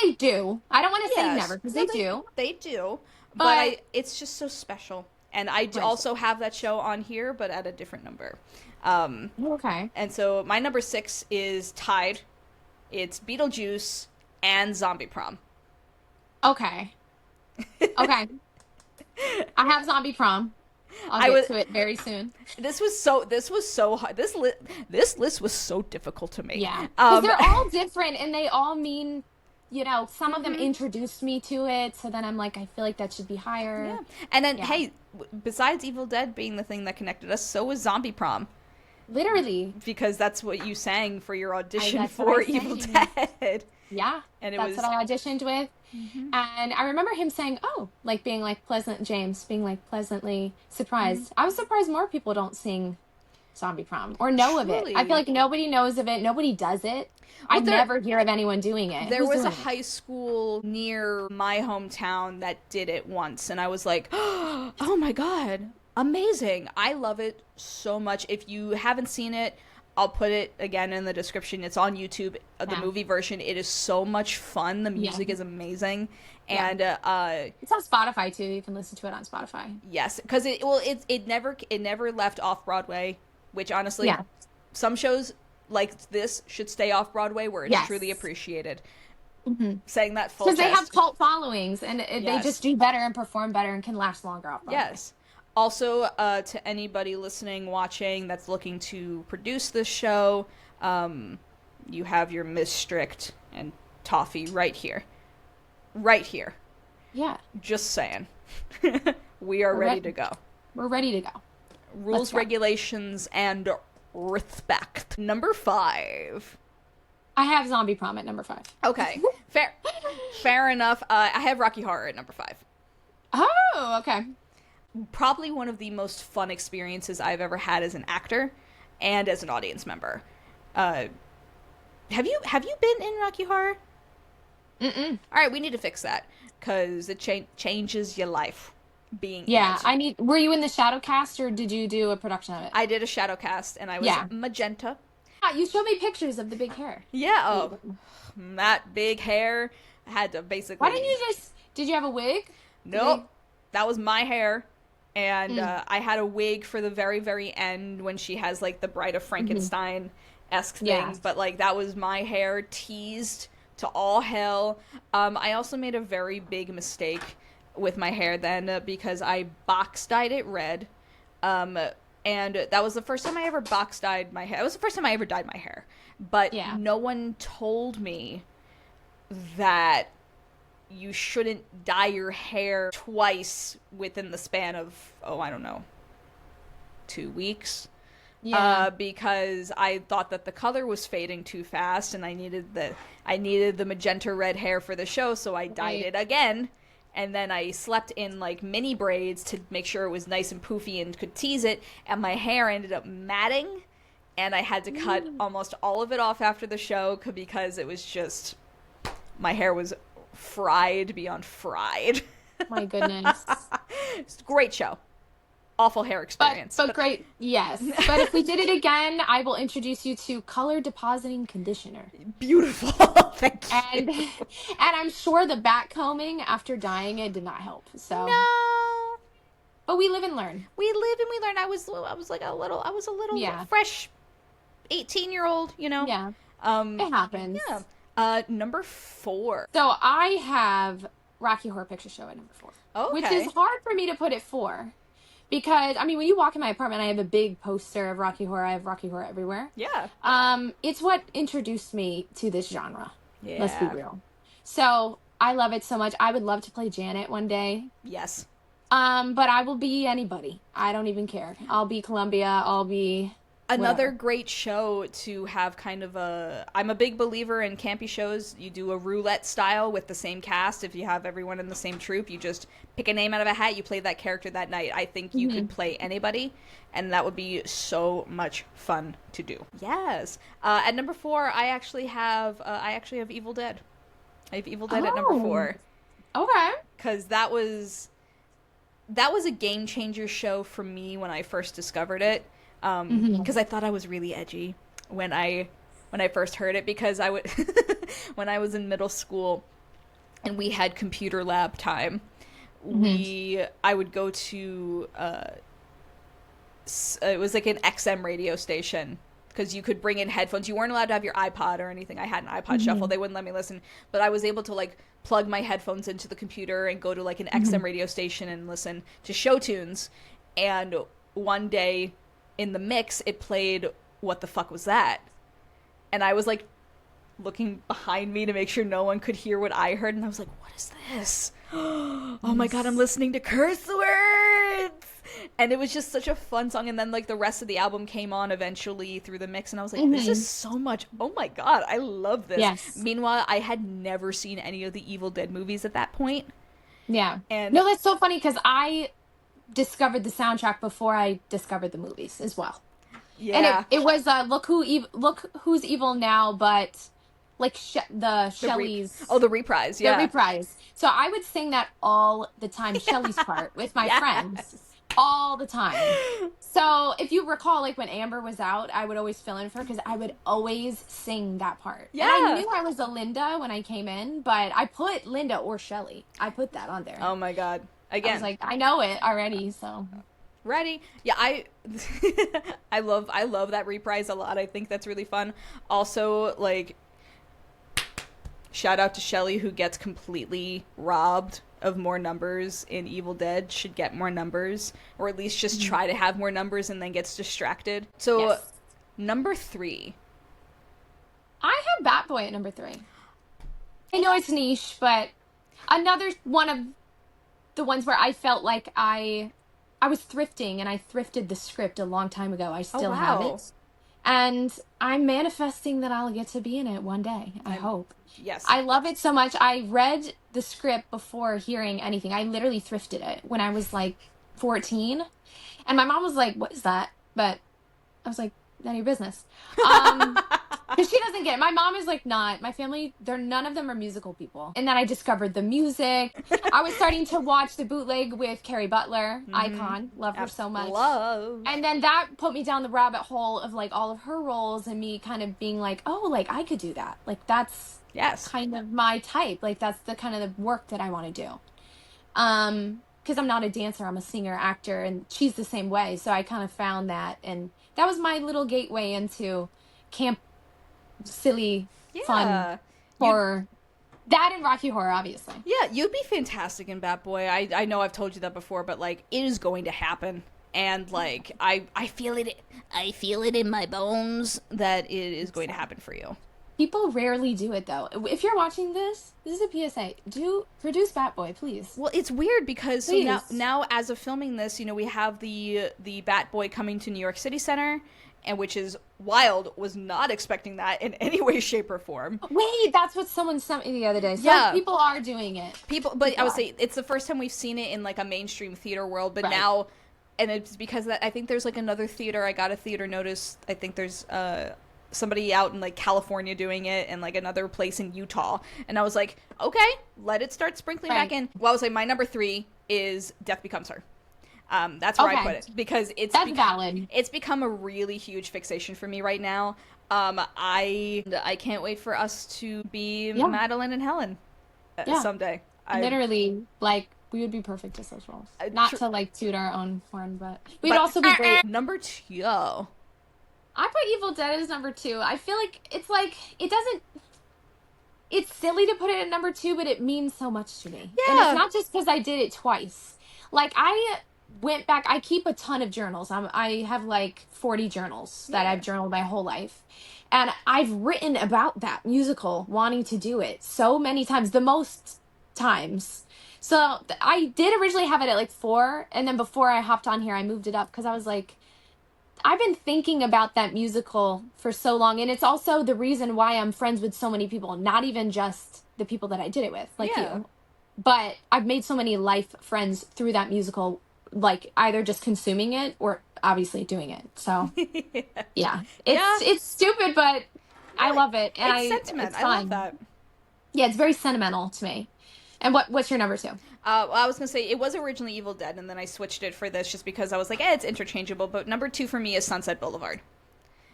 they do. I don't want to say never, because they do. They do. But it's just so special. And I also have that show on here, but at a different number. Okay. And so my number 6 is tied. It's Beetlejuice and Zombie Prom. Okay. Okay. I have Zombie Prom. I'll get to it very soon. This was so hard. This list was so difficult to me. Yeah. Because they're all different, and they all mean, some of them introduced me to it, so then I'm like, I feel like that should be higher. Yeah. And then, hey, besides Evil Dead being the thing that connected us, so was Zombie Prom. Literally. Because that's what you sang for your audition for Evil Dead. Yeah. And that's what I auditioned with. And I remember him saying, being like pleasantly surprised. I was surprised more people don't sing Zombie Prom or know of it. I feel like nobody knows of it. Nobody does it. I never hear of anyone doing it. There was a high school near my hometown that did it once, and I was like, oh my God, amazing. I love it so much. If you haven't seen it, I'll put it again in the description. It's on YouTube, the movie version. It is so much fun. The music is amazing. And it's on Spotify too. You can listen to it on Spotify. Yes, because it never left off Broadway, which honestly, some shows like this should stay off Broadway where it's truly appreciated. Saying that full chest. Because they have cult followings, and they just do better and perform better and can last longer off Broadway. Yes. Also, to anybody listening, watching, that's looking to produce this show, you have your Miss Strict and Toffee right here. Right here. Yeah. Just saying. We're ready to go. We're ready to go. Rules, regulations, and respect. Number 5. I have Zombie Prom at number 5. Okay. Fair enough. I have Rocky Horror at number 5. Oh, okay. Probably one of the most fun experiences I've ever had as an actor and as an audience member. Have you been in Rocky Horror? Mm-mm. All right, we need to fix that because it changes your life. Being were you in the shadow cast or did you do a production of it? I did a shadow cast and I was magenta. You showed me pictures of the big hair. Yeah, that big hair. I had to basically. Why didn't you did you have a wig? Nope. That was my hair. And I had a wig for the very, very end when she has, like, the Bride of Frankenstein-esque thing. Yeah. But, like, that was my hair teased to all hell. I also made a very big mistake with my hair then because I box dyed it red. And that was the first time I ever box dyed my hair. It was the first time I ever dyed my hair. But no one told me that you shouldn't dye your hair twice within the span of, 2 weeks. Yeah. Because I thought that the color was fading too fast and I needed the magenta red hair for the show, so I dyed it again. And then I slept in, like, mini braids to make sure it was nice and poofy and could tease it, and my hair ended up matting and I had to cut almost all of it off after the show because it was just, my hair was fried beyond fried. My goodness. It's a great show. Awful hair experience. But great, yes. But if we did it again, I will introduce you to color depositing conditioner. Beautiful. Thank you. And I'm sure the back combing after dyeing it did not help. So no. But we live and learn. We live and we learn. I was like a little fresh 18-year-old, you know. Yeah. It happens. Yeah. Number 4. So I have Rocky Horror Picture Show at number 4. Okay. Which is hard for me to put it 4. Because, I mean, when you walk in my apartment, I have a big poster of Rocky Horror. I have Rocky Horror everywhere. Yeah. It's what introduced me to this genre. Yeah. Let's be real. So, I love it so much. I would love to play Janet one day. Yes. But I will be anybody. I don't even care. I'll be Columbia. I'll be... Another whatever. great show to have kind of a... I'm a big believer in campy shows. You do a roulette style with the same cast. If you have everyone in the same troupe, you just pick a name out of a hat. You play that character that night. I think you could play anybody, and that would be so much fun to do. Yes. At number 4, I actually have Evil Dead. I have Evil Dead at number 4. Okay. Because that was a game changer show for me when I first discovered it. Because I thought I was really edgy when I first heard it, because I would when I was in middle school and we had computer lab time, I would go to it was like an XM radio station, because you could bring in headphones. You weren't allowed to have your iPod or anything. I had an iPod shuffle. They wouldn't let me listen, but I was able to like plug my headphones into the computer and go to like an XM radio station and listen to show tunes. And one day in the mix, it played What the Fuck Was That? And I was like looking behind me to make sure no one could hear what I heard, and I was like, what is this? Oh my god, I'm listening to curse words! And it was just such a fun song. And then like the rest of the album came on eventually through the mix, and I was like, this is so much, oh my god, I love this. Yes. Meanwhile, I had never seen any of the Evil Dead movies at that point. Yeah. And no, that's so funny, because I discovered the soundtrack before I discovered the movies as well. yeah. And it was Look Who's Evil Now, but like Shelley's... the reprise, yeah. The reprise. So I would sing that all the time, Shelley's part, with my friends. All the time. So if you recall, like when Amber was out, I would always fill in for her, because I would always sing that part. Yeah. And I knew I was a Linda when I came in, but I put Linda or Shelley. I put that on there. Oh my god. Again. I was like, I know it already, so... Ready? Yeah, I love that reprise a lot. I think that's really fun. Also, like, shout out to Shelley, who gets completely robbed of more numbers in Evil Dead. Should get more numbers, or at least just try to have more numbers, and then gets distracted. So, Yes. Number 3. I have Bat Boy at number 3. I know it's niche, but another one of the ones where I felt like I was thrifting, and I thrifted the script a long time ago. I still have it. And I'm manifesting that I'll get to be in it one day. I hope. Yes. I love it so much. I read the script before hearing anything. I literally thrifted it when I was like 14. And my mom was like, what is that? But I was like, none of your business. Because she doesn't get it. My mom is like not. My family, none of them are musical people. And then I discovered the music. I was starting to watch the bootleg with Carrie Butler, icon. Love her so much. Love. And then that put me down the rabbit hole of like all of her roles, and me kind of being like, oh, like I could do that. Like that's kind of my type. Like that's the kind of the work that I want to do. Because I'm not a dancer, I'm a singer, actor, and she's the same way. So I kind of found that, and that was my little gateway into camp, silly, fun horror. That and Rocky Horror, obviously. Yeah, you'd be fantastic in Bat Boy. I know I've told you that before, but like it is going to happen, and like I feel it. I feel it in my bones that it is going to happen for you. People rarely do it, though. If you're watching this, this is a PSA. Do produce Bat Boy, please. Well, it's weird because so now as of filming this, you know, we have the Bat Boy coming to New York City Center, and which is wild. Was not expecting that in any way, shape, or form. Wait, that's what someone sent me the other day. So people are doing it. But I would say it's the first time we've seen it in like a mainstream theater world, but now and it's because that I think there's like another theater. I got a theater notice. I think there's somebody out in like California doing it, and like another place in Utah. And I was like, okay, let it start sprinkling back in. Well, I was like, my number 3 is Death Becomes Her. That's where I put it, because that's valid. It's become a really huge fixation for me right now. I can't wait for us to be Madeline and Helen someday. Literally, like, we would be perfect as those roles. Not to like toot our own horn, but we'd also be great. Number 2. I put Evil Dead as number 2. I feel like it doesn't. It's silly to put it at number 2, but it means so much to me. Yeah. And it's not just because I did it twice. Like, I went back. I keep a ton of journals. I have like 40 journals that I've journaled my whole life. And I've written about that musical, wanting to do it so many times, the most times. So I did originally have it at like 4. And then before I hopped on here, I moved it up because I was like, I've been thinking about that musical for so long. And it's also the reason why I'm friends with so many people, not even just the people that I did it with, like you. But I've made so many life friends through that musical, like either just consuming it or obviously doing it. So it's stupid, but I love it. And it's sentiment. It's fun. I love that. Yeah, it's very sentimental to me. And what's your number 2? Well, I was going to say, it was originally Evil Dead, and then I switched it for this just because I was like, it's interchangeable. But number 2 for me is Sunset Boulevard.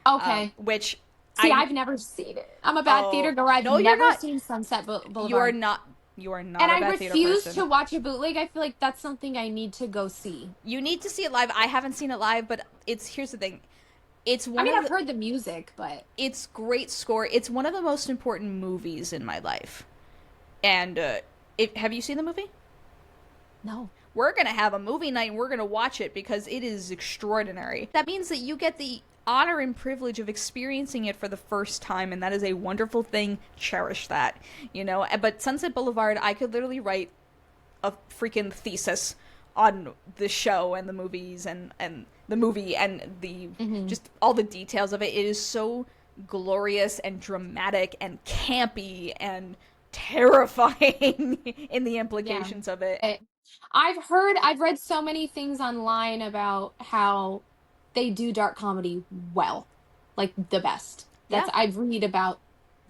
Okay. Which I've never seen it. I'm a bad theater goer. I've never seen Sunset Boulevard. You are not a bad theater person. And I refuse to watch a bootleg. I feel like that's something I need to go see. You need to see it live. I haven't seen it live, but here's the thing. I've heard the music, but it's great score. It's one of the most important movies in my life. And have you seen the movie? No. We're going to have a movie night and we're going to watch it because it is extraordinary. That means that you get the honor and privilege of experiencing it for the first time, and that is a wonderful thing. Cherish that, But Sunset Boulevard, I could literally write a freaking thesis on the show and the movies and the movie and the just all the details of it. It is so glorious and dramatic and campy and terrifying in the implications of it. I've read so many things online about how they do dark comedy well, like the best. I've read about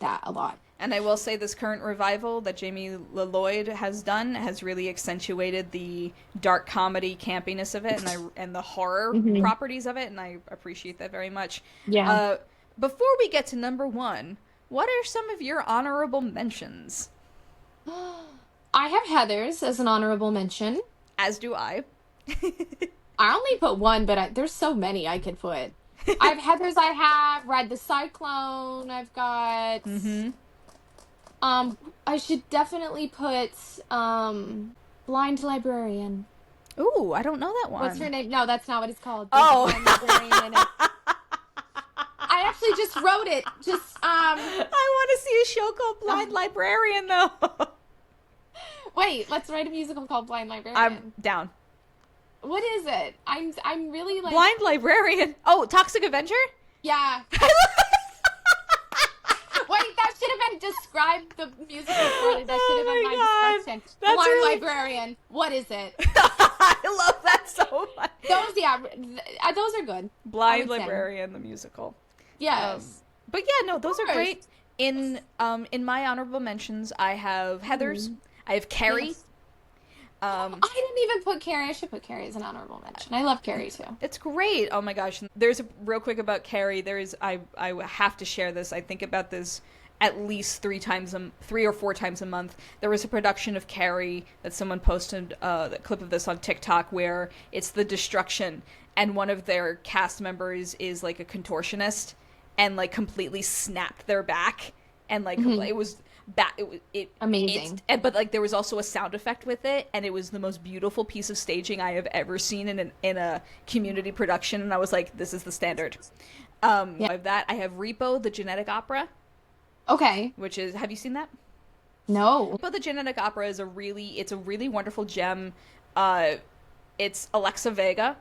that a lot. And I will say this current revival that Jamie Lloyd has done has really accentuated the dark comedy campiness of it and the horror properties of it, and I appreciate that very much. Yeah. Before we get to number 1, what are some of your honorable mentions? I have Heathers as an honorable mention. As do I. I only put 1, but there's so many I could put. I have Heathers. I have Ride the Cyclone. I've got... I should definitely put Blind Librarian. Ooh, I don't know that one. What's her name? No, that's not what it's called. There's Blind Librarian in it. I actually just wrote it. I want to see a show called Blind Librarian, though. Wait, let's write a musical called Blind Librarian. I'm down. What is it? I'm really like... Blind Librarian. Oh, Toxic Avenger? Yeah. Wait, that should have been describe the musical for it. That should have been my description. Blind Librarian. What is it? I love that so much. Those are good. Blind Librarian, the musical. Yes. But yeah, no, those are great. In my honorable mentions, I have Heathers. I have Carrie. Yes. I didn't even put Carrie. I should put Carrie as an honorable mention. I love Carrie too. It's great. Oh my gosh. There's real quick about Carrie. I have to share this. I think about this at least 3 or 4 times a month. There was a production of Carrie that someone posted the clip of this on TikTok where it's the destruction, and one of their cast members is like a contortionist and like completely snapped their back, and like it was amazing. But like there was also a sound effect with it, and it was the most beautiful piece of staging I have ever seen in a community production, and I was like, this is the standard. I have that. I have Repo, the Genetic Opera. Okay. Which is, have you seen that? No. Repo, the Genetic Opera is a really wonderful gem. It's Alexa Vega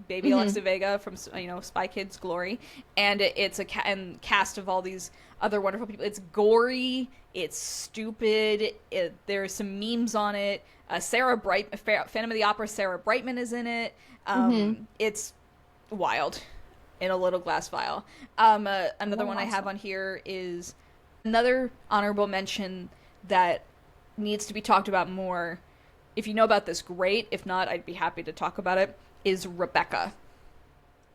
baby Alexa Vega from, Spy Kids Glory, and it's and cast of all these other wonderful people. It's gory, it's stupid, there's some memes on it. Phantom of the Opera Sarah Brightman is in it. It's wild in a little glass vial. Another one I have on here is another honorable mention that needs to be talked about more. If you know about this, great. If not, I'd be happy to talk about it. Is Rebecca.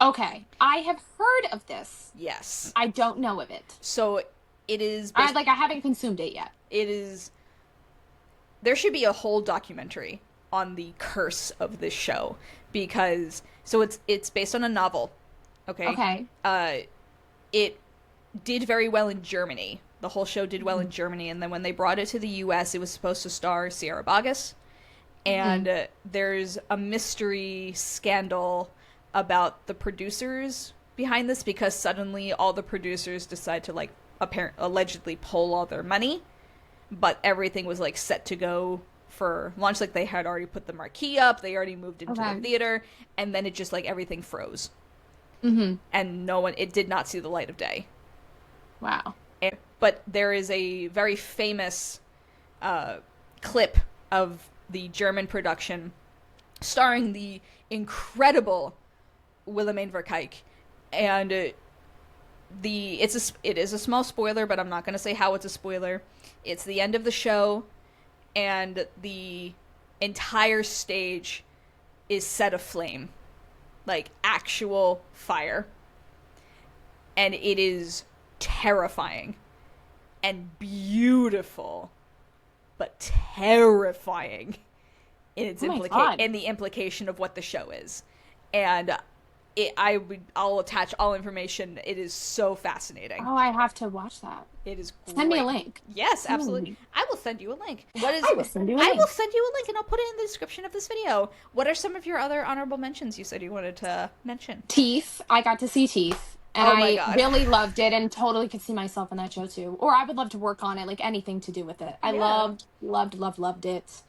Okay. I have heard of this. Yes. I don't know of it. So it is... I haven't consumed it yet. It is... There should be a whole documentary on the curse of this show. Because... So it's based on a novel. Okay? Okay. It did very well in Germany. The whole show did well in Germany. And then when they brought it to the US, it was supposed to star Sierra Boggess. And there's a mystery scandal about the producers behind this, because suddenly all the producers decide to allegedly pull all their money, but everything was set to go for launch. They had already put the marquee up, they already moved into the theater, and then it just everything froze. And it did not see the light of day. Wow. But there is a very famous clip of the German production starring the incredible Willemijn Verkijk, and it is a small spoiler, but I'm not going to say how it's a spoiler. It's the end of the show, and the entire stage is set aflame, actual fire, and it is terrifying and beautiful, but terrifying in its in the implication of what the show is. And I'll attach all information. It is so fascinating. Oh, I have to watch that. It is great. Send me a link. Yes, absolutely. I will send you a link. I will send you a link. I will send you a link, and I'll put it in the description of this video. What are some of your other honorable mentions you said you wanted to mention? Teeth. I got to see Teeth. And I really loved it and totally could see myself in that show too. Or I would love to work on it, anything to do with it. I loved it.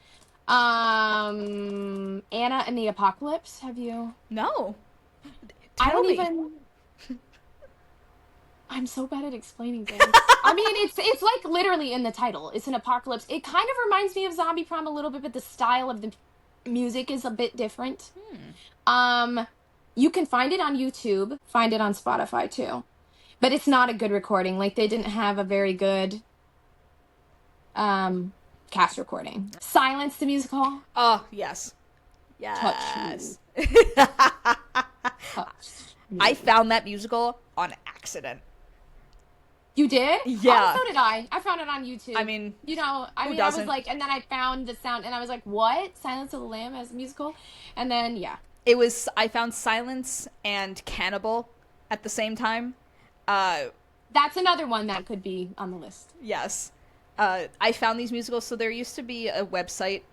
Anna and the Apocalypse. Have you? No. Tell me. I'm so bad at explaining things. I mean, it's literally in the title. It's an apocalypse. It kind of reminds me of Zombie Prom a little bit, but the style of the music is a bit different. You can find it on YouTube, find it on Spotify too. But it's not a good recording. They didn't have a very good cast recording. Silence the musical. Oh, yes. Yes. Touch me. I found that musical on accident. You did? Yeah. Oh, so did I. I found it on YouTube. I mean, I was and then I found the sound and I was like, what? Silence of the Lamb as a musical? And then, yeah. I found Silence and Cannibal at the same time. That's another one that could be on the list. Yes. I found these musicals. So there used to be a website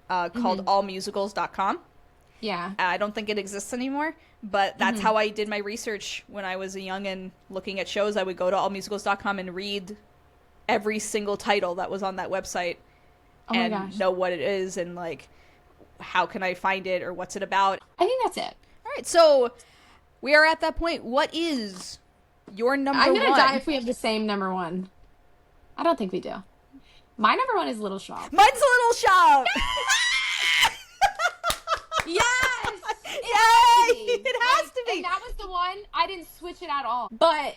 called allmusicals.com. Yeah. I don't think it exists anymore, but that's how I did my research when I was a youngin' looking at shows. I would go to allmusicals.com and read every single title that was on that website and know what it is and how can I find it or what's it about. I think that's it. All right, so we are at that point. What is your number one? I'm going to die if we have the same number one. I don't think we do. My number one is Little Shop. Mine's Little Shop! Yes! It has to be. And that was the one, I didn't switch it at all. But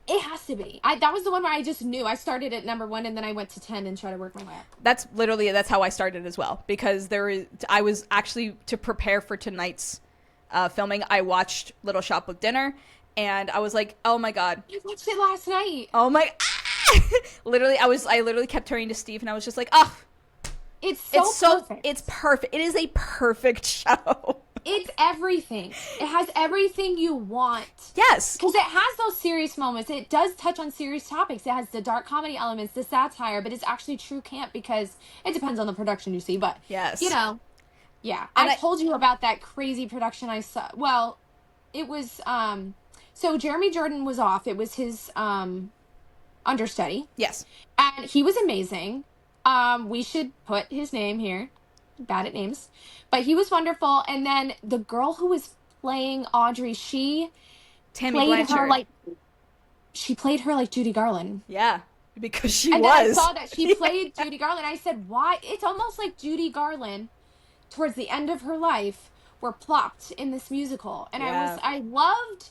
it has to be. That was the one where I just knew. I started at number one and then I went to 10 and tried to work my way up. That's how I started as well. Because I was actually, to prepare for tonight's filming, I watched Little Shop with dinner. And I was like, oh my God. I watched it last night. Oh my. I literally kept turning to Steve and I was just like, oh. It's so perfect. It's perfect. It is a perfect show. It's everything. It has everything you want. Yes. Because it has those serious moments. It does touch on serious topics. It has the dark comedy elements, the satire, but it's actually true camp because it depends on the production you see. But, yes. Yeah. And I told you about that crazy production I saw. Well, it was, so Jeremy Jordan was off. It was his understudy. Yes. And he was amazing. We should put his name here. Bad at names. But he was wonderful. And then the girl who was playing Audrey, she Tammy played Blanchard. her like Judy Garland. Yeah, because she And was. then I saw that she played Judy Garland. I said, why? It's almost like Judy Garland, towards the end of her life, were plopped in this musical. And Yeah. I loved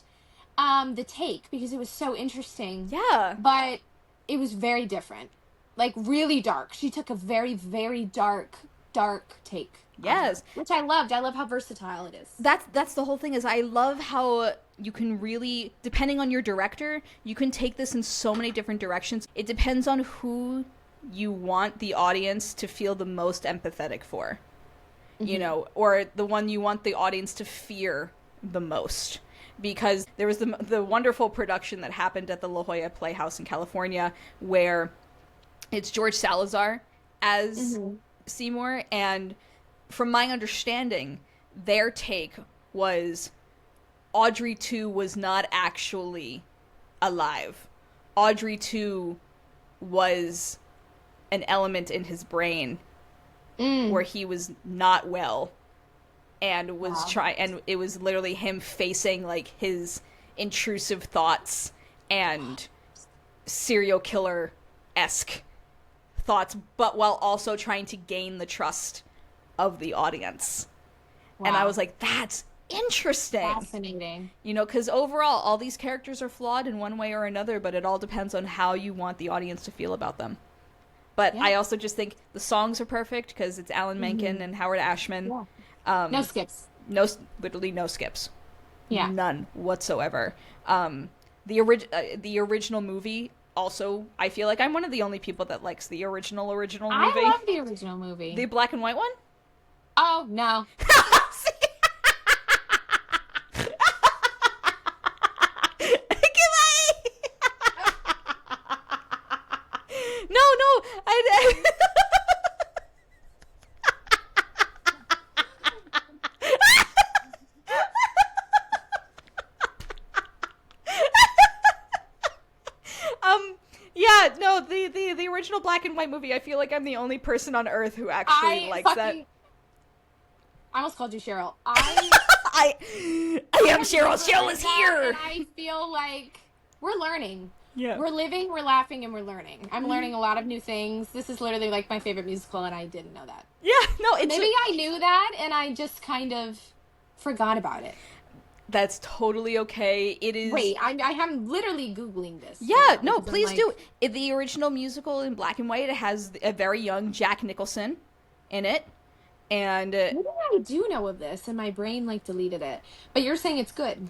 the take because it was so interesting. Yeah. But it was very different. Like, really dark. She took a very, very dark take. Yes. Which I loved. I love how versatile it is. That's the whole thing, is I love how you can really, depending on your director, you can take this in so many different directions. It depends on who you want the audience to feel the most empathetic for, you know, or the one you want the audience to fear the most. Because there was the wonderful production that happened at the La Jolla Playhouse in California where it's George Salazar as Seymour, and from my understanding, their take was Audrey 2 was not actually alive. Audrey 2 was an element in his brain where he was not well and was and it was literally him facing like his intrusive thoughts and serial killer-esque thoughts, but while also trying to gain the trust of the audience. And I was like, that's interesting. Fascinating. You know, because overall, all these characters are flawed in one way or another, but it all depends on how you want the audience to feel about them. But I also just think the songs are perfect because it's Alan Menken and Howard Ashman. Yeah. No skips. Literally no skips. Yeah. None whatsoever. The original movie, also, I feel like I'm one of the only people that likes the original movie. I love the original movie. The black and white one? Oh, no. No, I yeah, no, the original black and white movie, I feel like I'm the only person on earth who actually likes that. I almost called you Cheryl. I am Cheryl. Cheryl is here. And I feel like we're learning. Yeah. We're living, we're laughing, and we're learning. I'm learning a lot of new things. This is literally like my favorite musical, and I didn't know that. Yeah, no, it's... Maybe I knew that, and I just kind of forgot about it. That's totally okay. It is... Wait, I'm literally Googling this. Yeah, no, please do. The original musical in black and white has a very young Jack Nicholson in it. And maybe I do know of this, and my brain like deleted it. But you're saying it's good.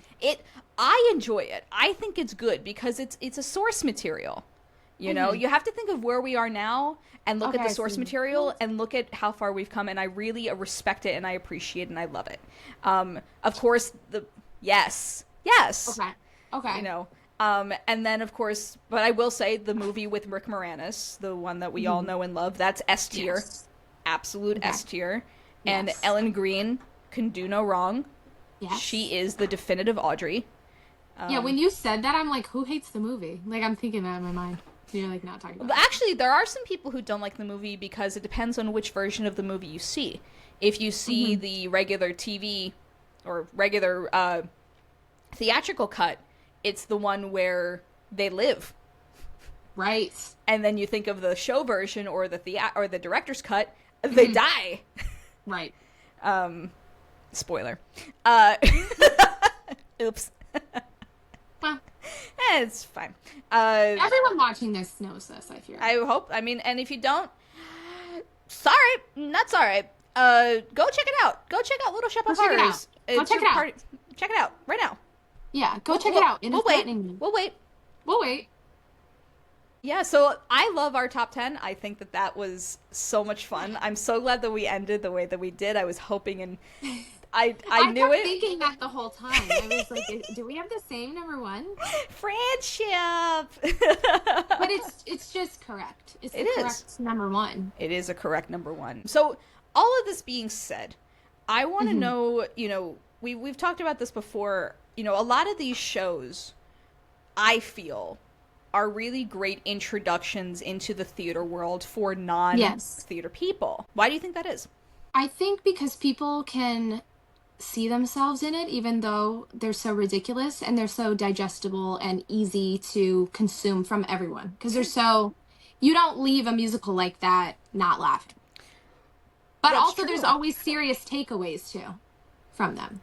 I enjoy it. I think it's good because it's a source material. You know, you have to think of where we are now and look at the source material and look at how far we've come. And I really respect it and I appreciate it and I love it. Of course, yes. Okay. You know, and then of course, but I will say the movie with Rick Moranis, the one that we all know and love, that's S tier. Yes. Absolute S tier. And Ellen Greene can do no wrong. Yes. She is the definitive Audrey. Yeah, when you said that, I'm like, who hates the movie? Like, I'm thinking that in my mind. You're like not talking about it. Actually, there are some people who don't like the movie because it depends on which version of the movie you see. If you see the regular TV or regular theatrical cut, it's the one where they live. Right. And then you think of the show version or the director's cut, they die. Right. Spoiler. Oops. Well, it's fine. everyone watching this knows this, I fear. I hope. I mean, and if you don't, sorry, not sorry. Go check it out. Go check out Little Shop of Horrors. Go check it out. Check it out right now. Yeah, go check it out. We'll wait. We'll wait. Yeah, so I love our top 10. I think that was so much fun. I'm so glad that we ended the way that we did. I was hoping and I knew it. I kept thinking that the whole time. I was like, do we have the same number one? Friendship. But it's just correct. It's the correct number one. It is a correct number one. So all of this being said, I want to know, you know, we've talked about this before, you know, a lot of these shows, I feel, are really great introductions into the theater world for non-theater people. Why do you think that is? I think because people can see themselves in it, even though they're so ridiculous and they're so digestible and easy to consume from everyone. Because you don't leave a musical like that not laughing. But That's also true. there's always serious takeaways too from them.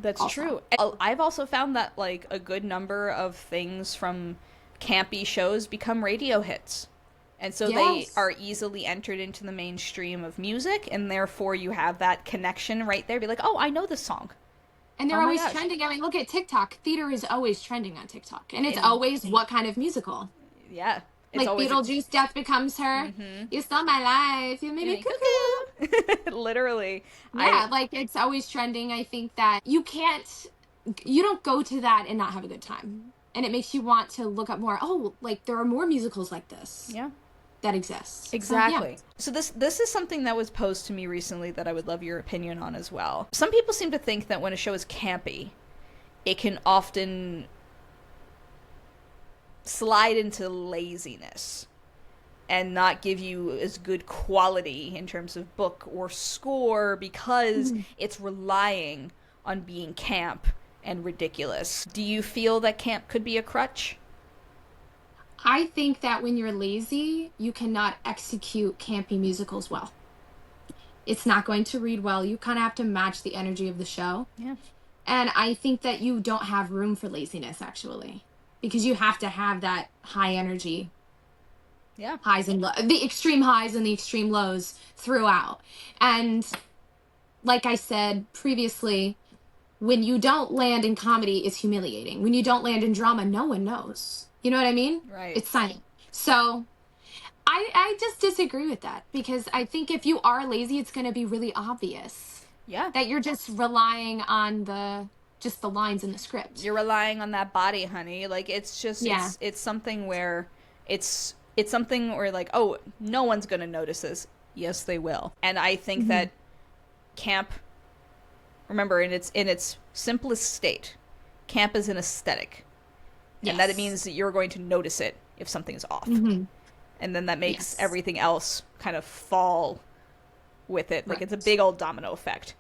That's true. I've also found that like a good number of things from campy shows become radio hits. And so they are easily entered into the mainstream of music, and therefore you have that connection right there. Be like, oh, I know this song. And they're always trending. I mean, look at TikTok. Theater is always trending on TikTok. And it's always what kind of musical? Yeah. It's like Beetlejuice, Death Becomes Her. Mm-hmm. You stole my life. You made me cuckoo. Literally. Yeah, like it's always trending. I think that you don't go to that and not have a good time. And it makes you want to look up more. Oh, like there are more musicals like this. Yeah. That exists. Exactly. So this is something that was posed to me recently that I would love your opinion on as well. Some people seem to think that when a show is campy, it can often slide into laziness and not give you as good quality in terms of book or score because it's relying on being camp and ridiculous. Do you feel that camp could be a crutch? I think that when you're lazy, you cannot execute campy musicals well. It's not going to read well. You kind of have to match the energy of the show. Yeah. And I think that you don't have room for laziness, actually, because you have to have that high energy. Yeah. Highs and the extreme highs and the extreme lows throughout. And like I said previously, when you don't land in comedy, it's humiliating. When you don't land in drama, no one knows. You know what I mean? Right. It's silent. So I just disagree with that because I think if you are lazy, it's going to be really obvious. Yeah. That you're just relying on the lines in the script. You're relying on that body, honey. Like it's just it's something where it's something where like, oh, no one's going to notice this. Yes, they will. And I think that camp, remember, in its simplest state, camp is an aesthetic. Yes. And that it means that you're going to notice it if something is off. Mm-hmm. And then that makes everything else kind of fall with it. Like it's a big old domino effect.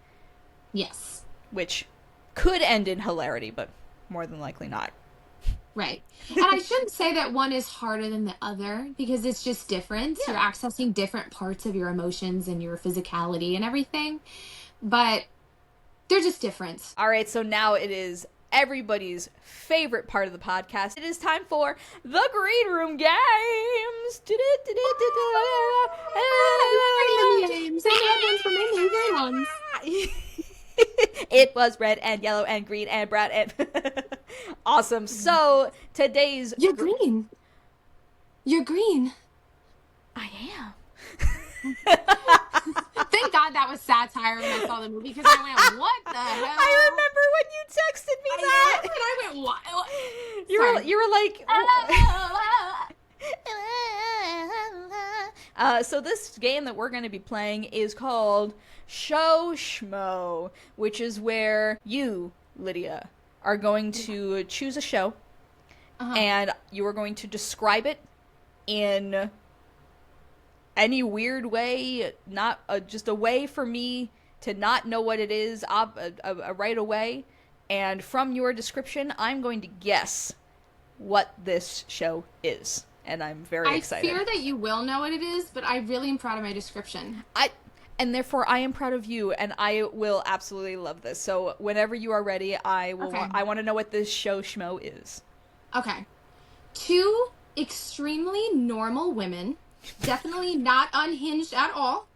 Yes. Which could end in hilarity, but more than likely not. Right. And I shouldn't say that one is harder than the other because it's just different. Yeah. You're accessing different parts of your emotions and your physicality and everything. But they're just different. All right, so now it is everybody's favorite part of the podcast. It is time for the Green Room Games. It was red and yellow and green and brown and awesome. So today's You're green. You're green. I am. Thank God that was satire when I saw the movie because I went, what the hell? I remember when you texted me that. And I went, what? You were like... So this game that we're going to be playing is called Show Schmo, which is where you, Lydia, are going to choose a show, and you are going to describe it in any weird way, not just a way for me to not know what it is right away. And from your description, I'm going to guess what this show is. And I'm very excited. I fear that you will know what it is, but I really am proud of my description. And therefore, I am proud of you, and I will absolutely love this. So whenever you are ready, I want to know what this show schmo is. Okay. 2 extremely normal women, definitely not unhinged at all,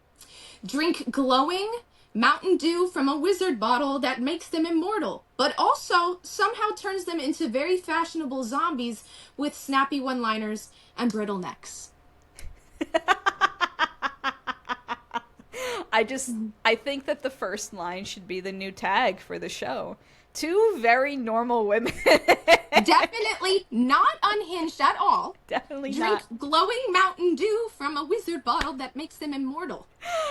drink glowing Mountain Dew from a wizard bottle that makes them immortal, but also somehow turns them into very fashionable zombies with snappy one-liners and brittle necks. I think that the first line should be the new tag for the show. 2 very normal women. Definitely not unhinged at all. Definitely drink not. Glowing Mountain Dew from a wizard bottle that makes them immortal,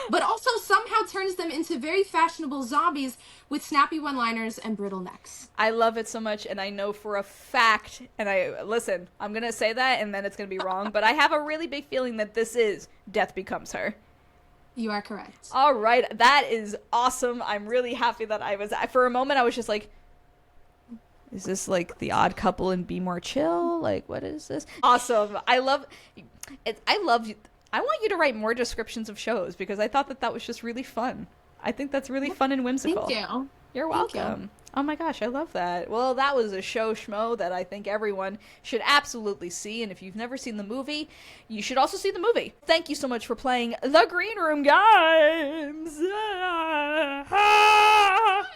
but also somehow turns them into very fashionable zombies with snappy one-liners and brittle necks. I love it so much, and I know for a fact, and I'm going to say that, and then it's going to be wrong, but I have a really big feeling that this is Death Becomes Her. You are correct. All right, that is awesome. I'm really happy that for a moment I was just like, is this like The Odd Couple and Be More Chill? Like, what is this? Awesome. I love it. I want you to write more descriptions of shows because I thought that was just really fun. I think that's really fun and whimsical. Thank you. You're welcome. Oh my gosh, I love that. Well, that was a show schmo that I think everyone should absolutely see. And if you've never seen the movie, you should also see the movie. Thank you so much for playing the Green Room Games.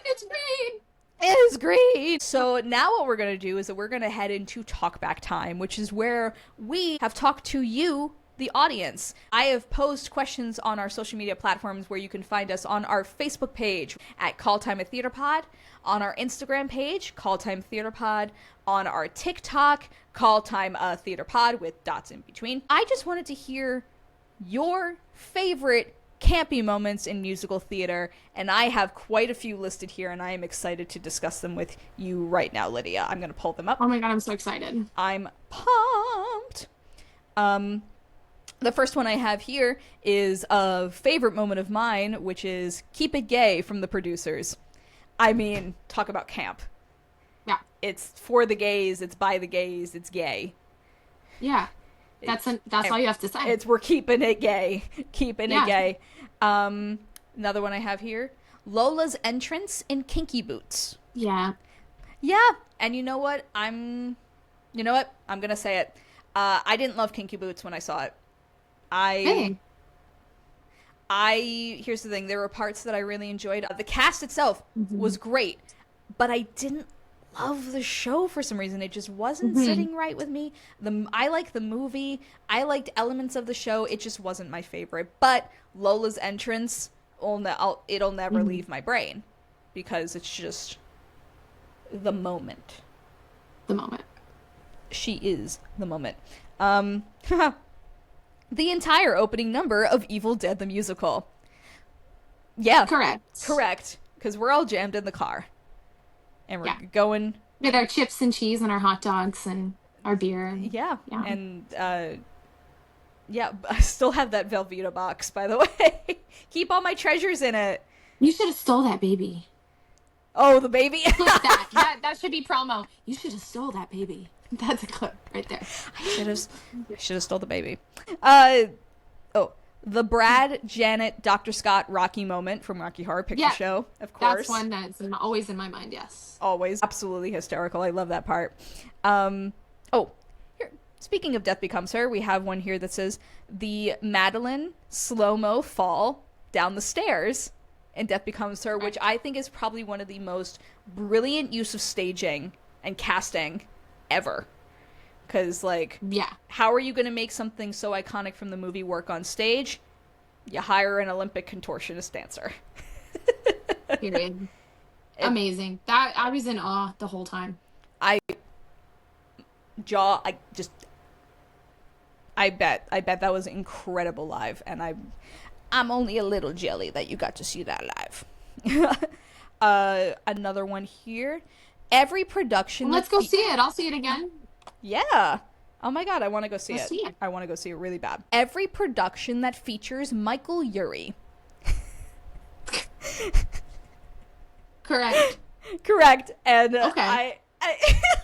It's great. It is great. So now what we're going to do is that we're going to head into talkback time, which is where we have talked to you, the audience. I have posed questions on our social media platforms where you can find us on our Facebook page at Call Time a Theater Pod, on our Instagram page, Call Time Theater Pod, on our TikTok, Call Time a Theater Pod with dots in between. I just wanted to hear your favorite campy moments in musical theater, and I have quite a few listed here, and I am excited to discuss them with you right now, Lydia. I'm going to pull them up. Oh my god, I'm so excited. I'm pumped. The first one I have here is a favorite moment of mine, which is Keep It Gay from the producers. I mean, talk about camp. Yeah. It's for the gays, it's by the gays, it's gay. Yeah. That's all you have to say. We're keeping it gay. Keeping it gay. Another one I have here. Lola's entrance in Kinky Boots. Yeah. Yeah. And you know what? I'm gonna say it. I didn't love Kinky Boots when I saw it. Here's the thing. There were parts that I really enjoyed. The cast itself was great, but I didn't love the show for some reason. It just wasn't sitting right with me. I liked the movie. I liked elements of the show. It just wasn't my favorite. But Lola's entrance, it'll never leave my brain because it's just the moment. The moment. She is the moment. The entire opening number of Evil Dead the Musical. Yeah. Correct. Because we're all jammed in the car. And we're going... With our chips and cheese and our hot dogs and our beer. Yeah. And, I still have that Velveeta box, by the way. Keep all my treasures in it. You should have stole that baby. Oh, the baby? Clip that. That should be promo. You should have stole that baby. That's a clip right there. I should have stole the baby. The Brad, Janet, Dr. Scott, Rocky moment from Rocky Horror Picture Show, of course. That's one that's always in my mind, yes. Always. Absolutely hysterical. I love that part. Here, speaking of Death Becomes Her, we have one here that says, the Madeline slow-mo fall down the stairs in Death Becomes Her, which I think is probably one of the most brilliant use of staging and casting ever. Because, how are you going to make something so iconic from the movie work on stage? You hire an Olympic contortionist dancer. Period. Amazing. I was in awe the whole time. I bet that was incredible live, and I'm only a little jelly that you got to see that live. Another one here. Every production... Well, let's go see it. I'll see it again. Yeah. Oh my god, I want to go see it. I want to go see it really bad. Every production that features Michael Urie. Correct. And okay. I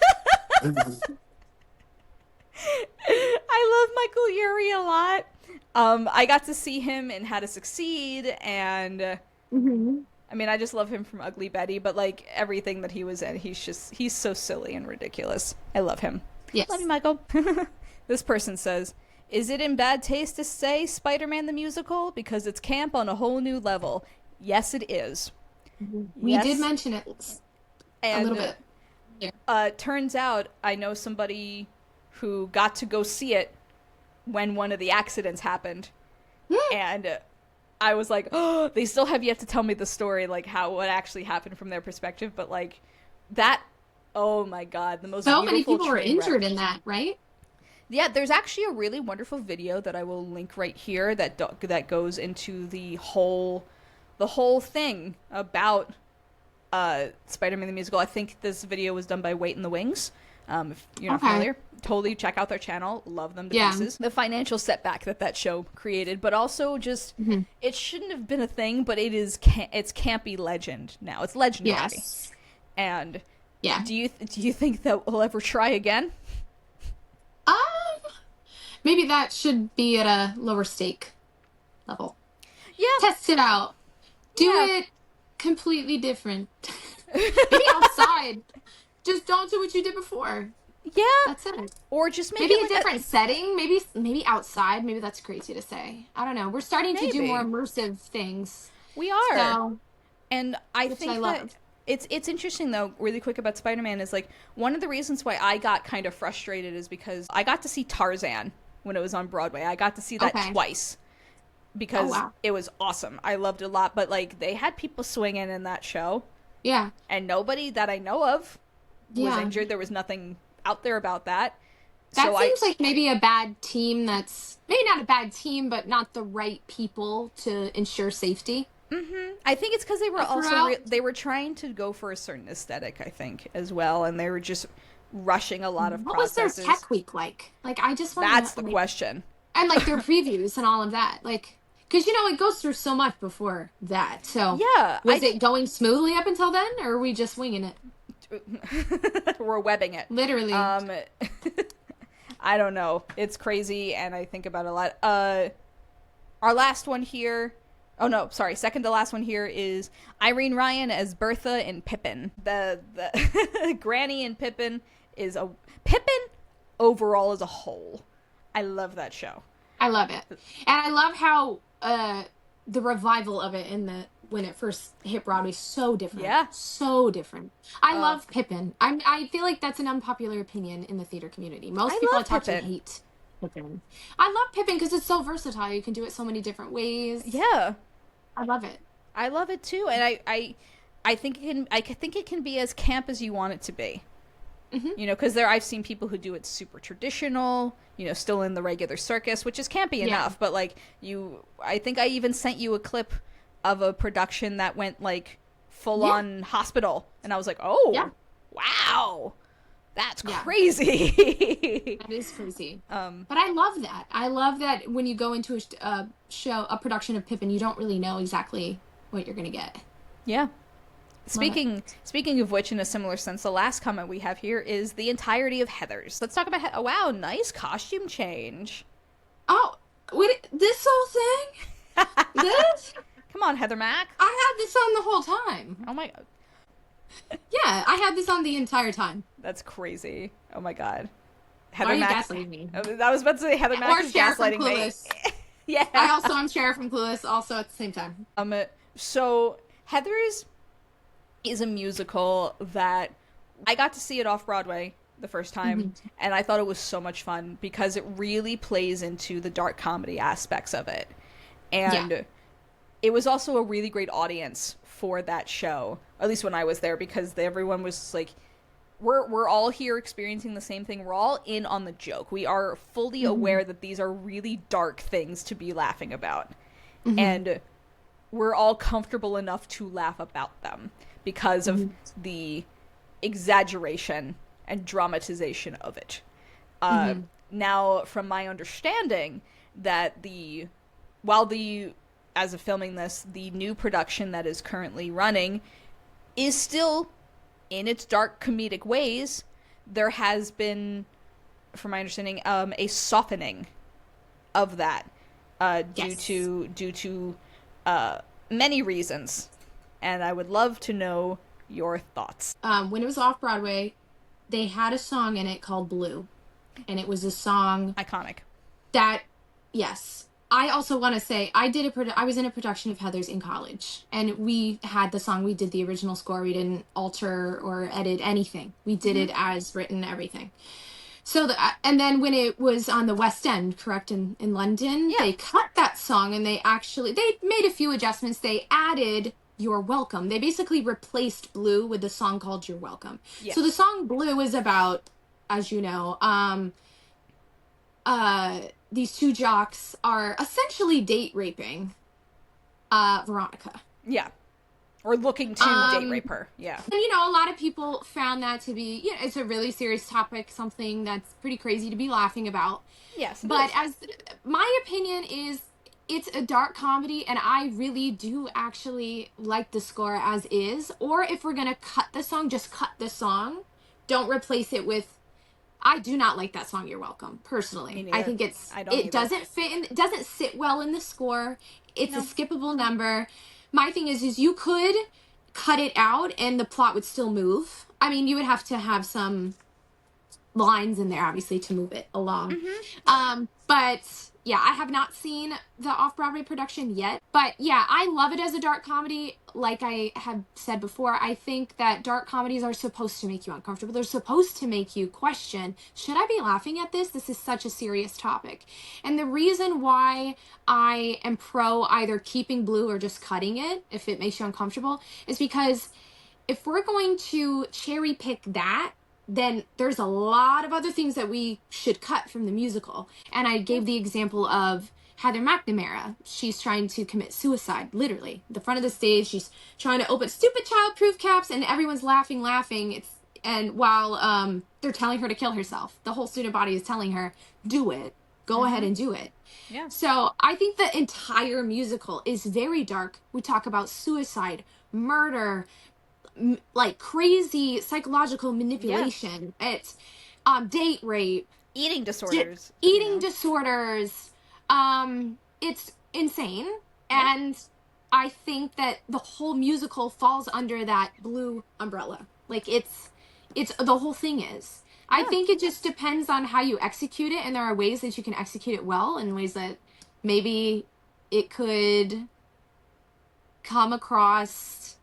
love Michael Urie a lot. I got to see him in How to Succeed, and I mean, I just love him from Ugly Betty, but everything that he was in, he's so silly and ridiculous. I love him. Yes. Love you, Michael. This person says, is it in bad taste to say Spider-Man the Musical? Because it's camp on a whole new level. Yes, it is. We did mention it a little bit. Yeah. Turns out I know somebody who got to go see it when one of the accidents happened. And I was like, oh, they still have yet to tell me the story, what actually happened from their perspective. But that... Oh my god, the most beautiful many people were injured wreck. In that, right? Yeah, there's actually a really wonderful video that I will link right here that goes into the whole thing about Spider-Man the Musical. I think this video was done by Wait in the Wings, If you're not familiar, totally check out their channel. Love them to pieces. The financial setback that show created, but also just it shouldn't have been a thing, but it's campy legend now. It's legendary. Yes. And do you think that we'll ever try again? Maybe that should be at a lower stake level. Yeah. Test it out. Do it completely different. Maybe outside. Just don't do what you did before. Yeah. That's it. Or just maybe a different setting. Maybe outside. Maybe that's crazy to say. I don't know. We're starting to do more immersive things. We are. So, and I think that it's interesting, though, really quick about Spider-Man is, like, one of the reasons why I got kind of frustrated is because I got to see Tarzan when it was on Broadway. I got to see that twice because it was awesome. I loved it a lot. But, like, they had people swinging in that show. Yeah. And nobody that I know of was injured. There was nothing out there about that. That seems like maybe a bad team that's... Maybe not a bad team, but not the right people to ensure safety. I think it's because they were they were trying to go for a certain aesthetic, I think, as well. And they were just rushing a lot of processes. What was their tech week like? Like, I just want That's the question. And, like, their previews and all of that. Like, because, you know, it goes through so much before that. So, was it going smoothly up until then, or are we just winging it? We're webbing it. Literally. I don't know. It's crazy, and I think about it a lot. Our last one here... Oh, no, sorry. Second to last one here is Irene Ryan as Bertha in Pippin. The Granny in Pippin is a... Pippin, overall, as a whole. I love that show. I love it. And I love how the revival of it when it first hit Broadway is so different. Yeah. So different. I love Pippin. I feel like that's an unpopular opinion in the theater community. Most people I talk to hate Pippin. I love Pippin because it's so versatile. You can do it so many different ways. Yeah. I love it. I love it too. And I think it can be as camp as you want it to be. You know, because I've seen people who do it super traditional, you know, still in the regular circus, which is campy enough. But, like, I think I even sent you a clip of a production that went, like, full-on hospital. And I was like, wow, that's crazy. That is crazy. But I love that. I love that when you go into a production of Pippin, you don't really know exactly what you're going to get. Yeah. Speaking of which, in a similar sense, the last comment we have here is the entirety of Heathers. Let's talk about... Oh, wow, nice costume change. Oh, wait, this whole thing? This? Come on, Heather Mack. I had this on the whole time. Oh, my God. Yeah, I had this on the entire time. That's crazy. Oh, my God. Heather Mack. Why are you gaslighting me? I was about to say Heather Mack is gaslighting me. Yeah. I also am Sheriff from Clueless, also at the same time. So, Heathers is a musical that I got to see it off Broadway the first time, and I thought it was so much fun because it really plays into the dark comedy aspects of it. And it was also a really great audience for that show, at least when I was there, because everyone was like, we're all here experiencing the same thing. We're all in on the joke. We are fully aware that these are really dark things to be laughing about. And we're all comfortable enough to laugh about them because of the exaggeration and dramatization of it. Now, from my understanding, that as of filming this, the new production that is currently running is still in its dark comedic ways. There has been, from my understanding, a softening of that due to many reasons. And I would love to know your thoughts. When it was off Broadway, they had a song in it called Blue. And it was a song... Iconic. That, yes. I also want to say, I was in a production of Heathers in college. And we had the song, we did the original score. We didn't alter or edit anything. We did it as written, everything. So, and then when it was on the West End, correct, in London, they cut that song and they made a few adjustments. They added You're Welcome. They basically replaced Blue with the song called You're Welcome. Yes. So the song Blue is about, as you know, these two jocks are essentially date raping Veronica. Yeah. Or looking to date rape her. Yeah. And, you know, a lot of people found that to be, you know, it's a really serious topic, something that's pretty crazy to be laughing about. Yes. But as my opinion is, it's a dark comedy, and I really do actually like the score as is. Or if we're gonna cut the song, just cut the song. Don't replace it with. I do not like that song, You're Welcome, personally. I think it doesn't fit in, it doesn't sit well in the score. It's a skippable number. My thing is you could cut it out and the plot would still move. I mean, you would have to have some lines in there, obviously, to move it along. But yeah, I have not seen the off-Broadway production yet. But yeah, I love it as a dark comedy. Like I have said before, I think that dark comedies are supposed to make you uncomfortable. They're supposed to make you question, should I be laughing at this? This is such a serious topic. And the reason why I am pro either keeping blue or just cutting it, if it makes you uncomfortable, is because if we're going to cherry pick that, then there's a lot of other things that we should cut from the musical. And I gave the example of Heather McNamara. She's trying to commit suicide, literally. The front of the stage, she's trying to open stupid child-proof caps, and everyone's laughing. And while they're telling her to kill herself, the whole student body is telling her, do it. Go ahead and do it. Yeah. So I think the entire musical is very dark. We talk about suicide, murder, like crazy psychological manipulation. It's date rape, eating disorders, disorders. It's insane. And I think that the whole musical falls under that blue umbrella. Like it's the whole thing is. I think it just depends on how you execute it, and there are ways that you can execute it well and ways that maybe it could come across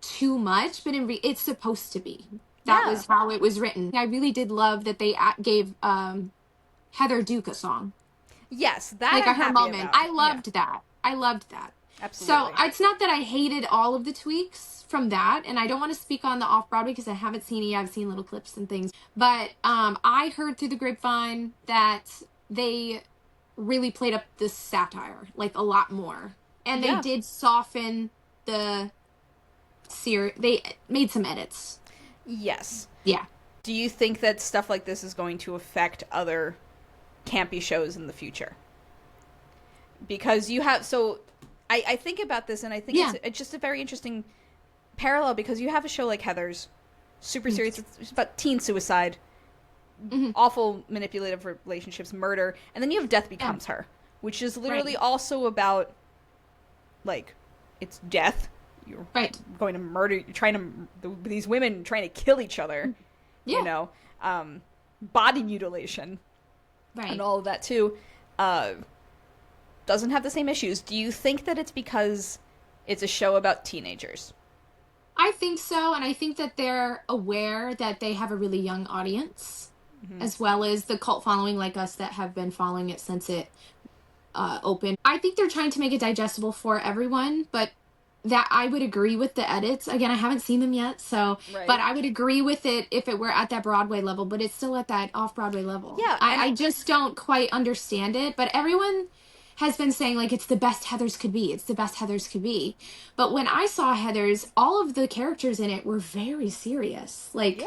too much, but it's supposed to be. That was how it was written. I really did love that they gave Heather Duke a song. Yes, that like I'm her happy moment. about. I loved that. I loved that. Absolutely. So it's not that I hated all of the tweaks from that, and I don't want to speak on the off-Broadway because I haven't seen it yet. I've seen little clips and things. But I heard through the grapevine that they really played up the satire, like a lot more. And they did soften the series. They made some edits. Yes. Yeah. Do you think that stuff like this is going to affect other campy shows in the future? Because you have... So... I think about this, and I think it's just a very interesting parallel, because you have a show like Heather's, super serious, it's about teen suicide, awful manipulative relationships, murder, and then you have Death Becomes Her, which is literally also about, like, it's death. You're going to murder, you're trying to, these women trying to kill each other, you know, body mutilation, and all of that, too. Doesn't have the same issues. Do you think that it's because it's a show about teenagers? I think so, and I think that they're aware that they have a really young audience, as well as the cult following like us that have been following it since it opened. I think they're trying to make it digestible for everyone, but that I would agree with the edits. Again, I haven't seen them yet, so but I would agree with it if it were at that Broadway level, but it's still at that off-Broadway level. Yeah, I just don't quite understand it, but everyone has been saying, like, it's the best Heathers could be. It's the best Heathers could be. But when I saw Heathers, all of the characters in it were very serious. Like,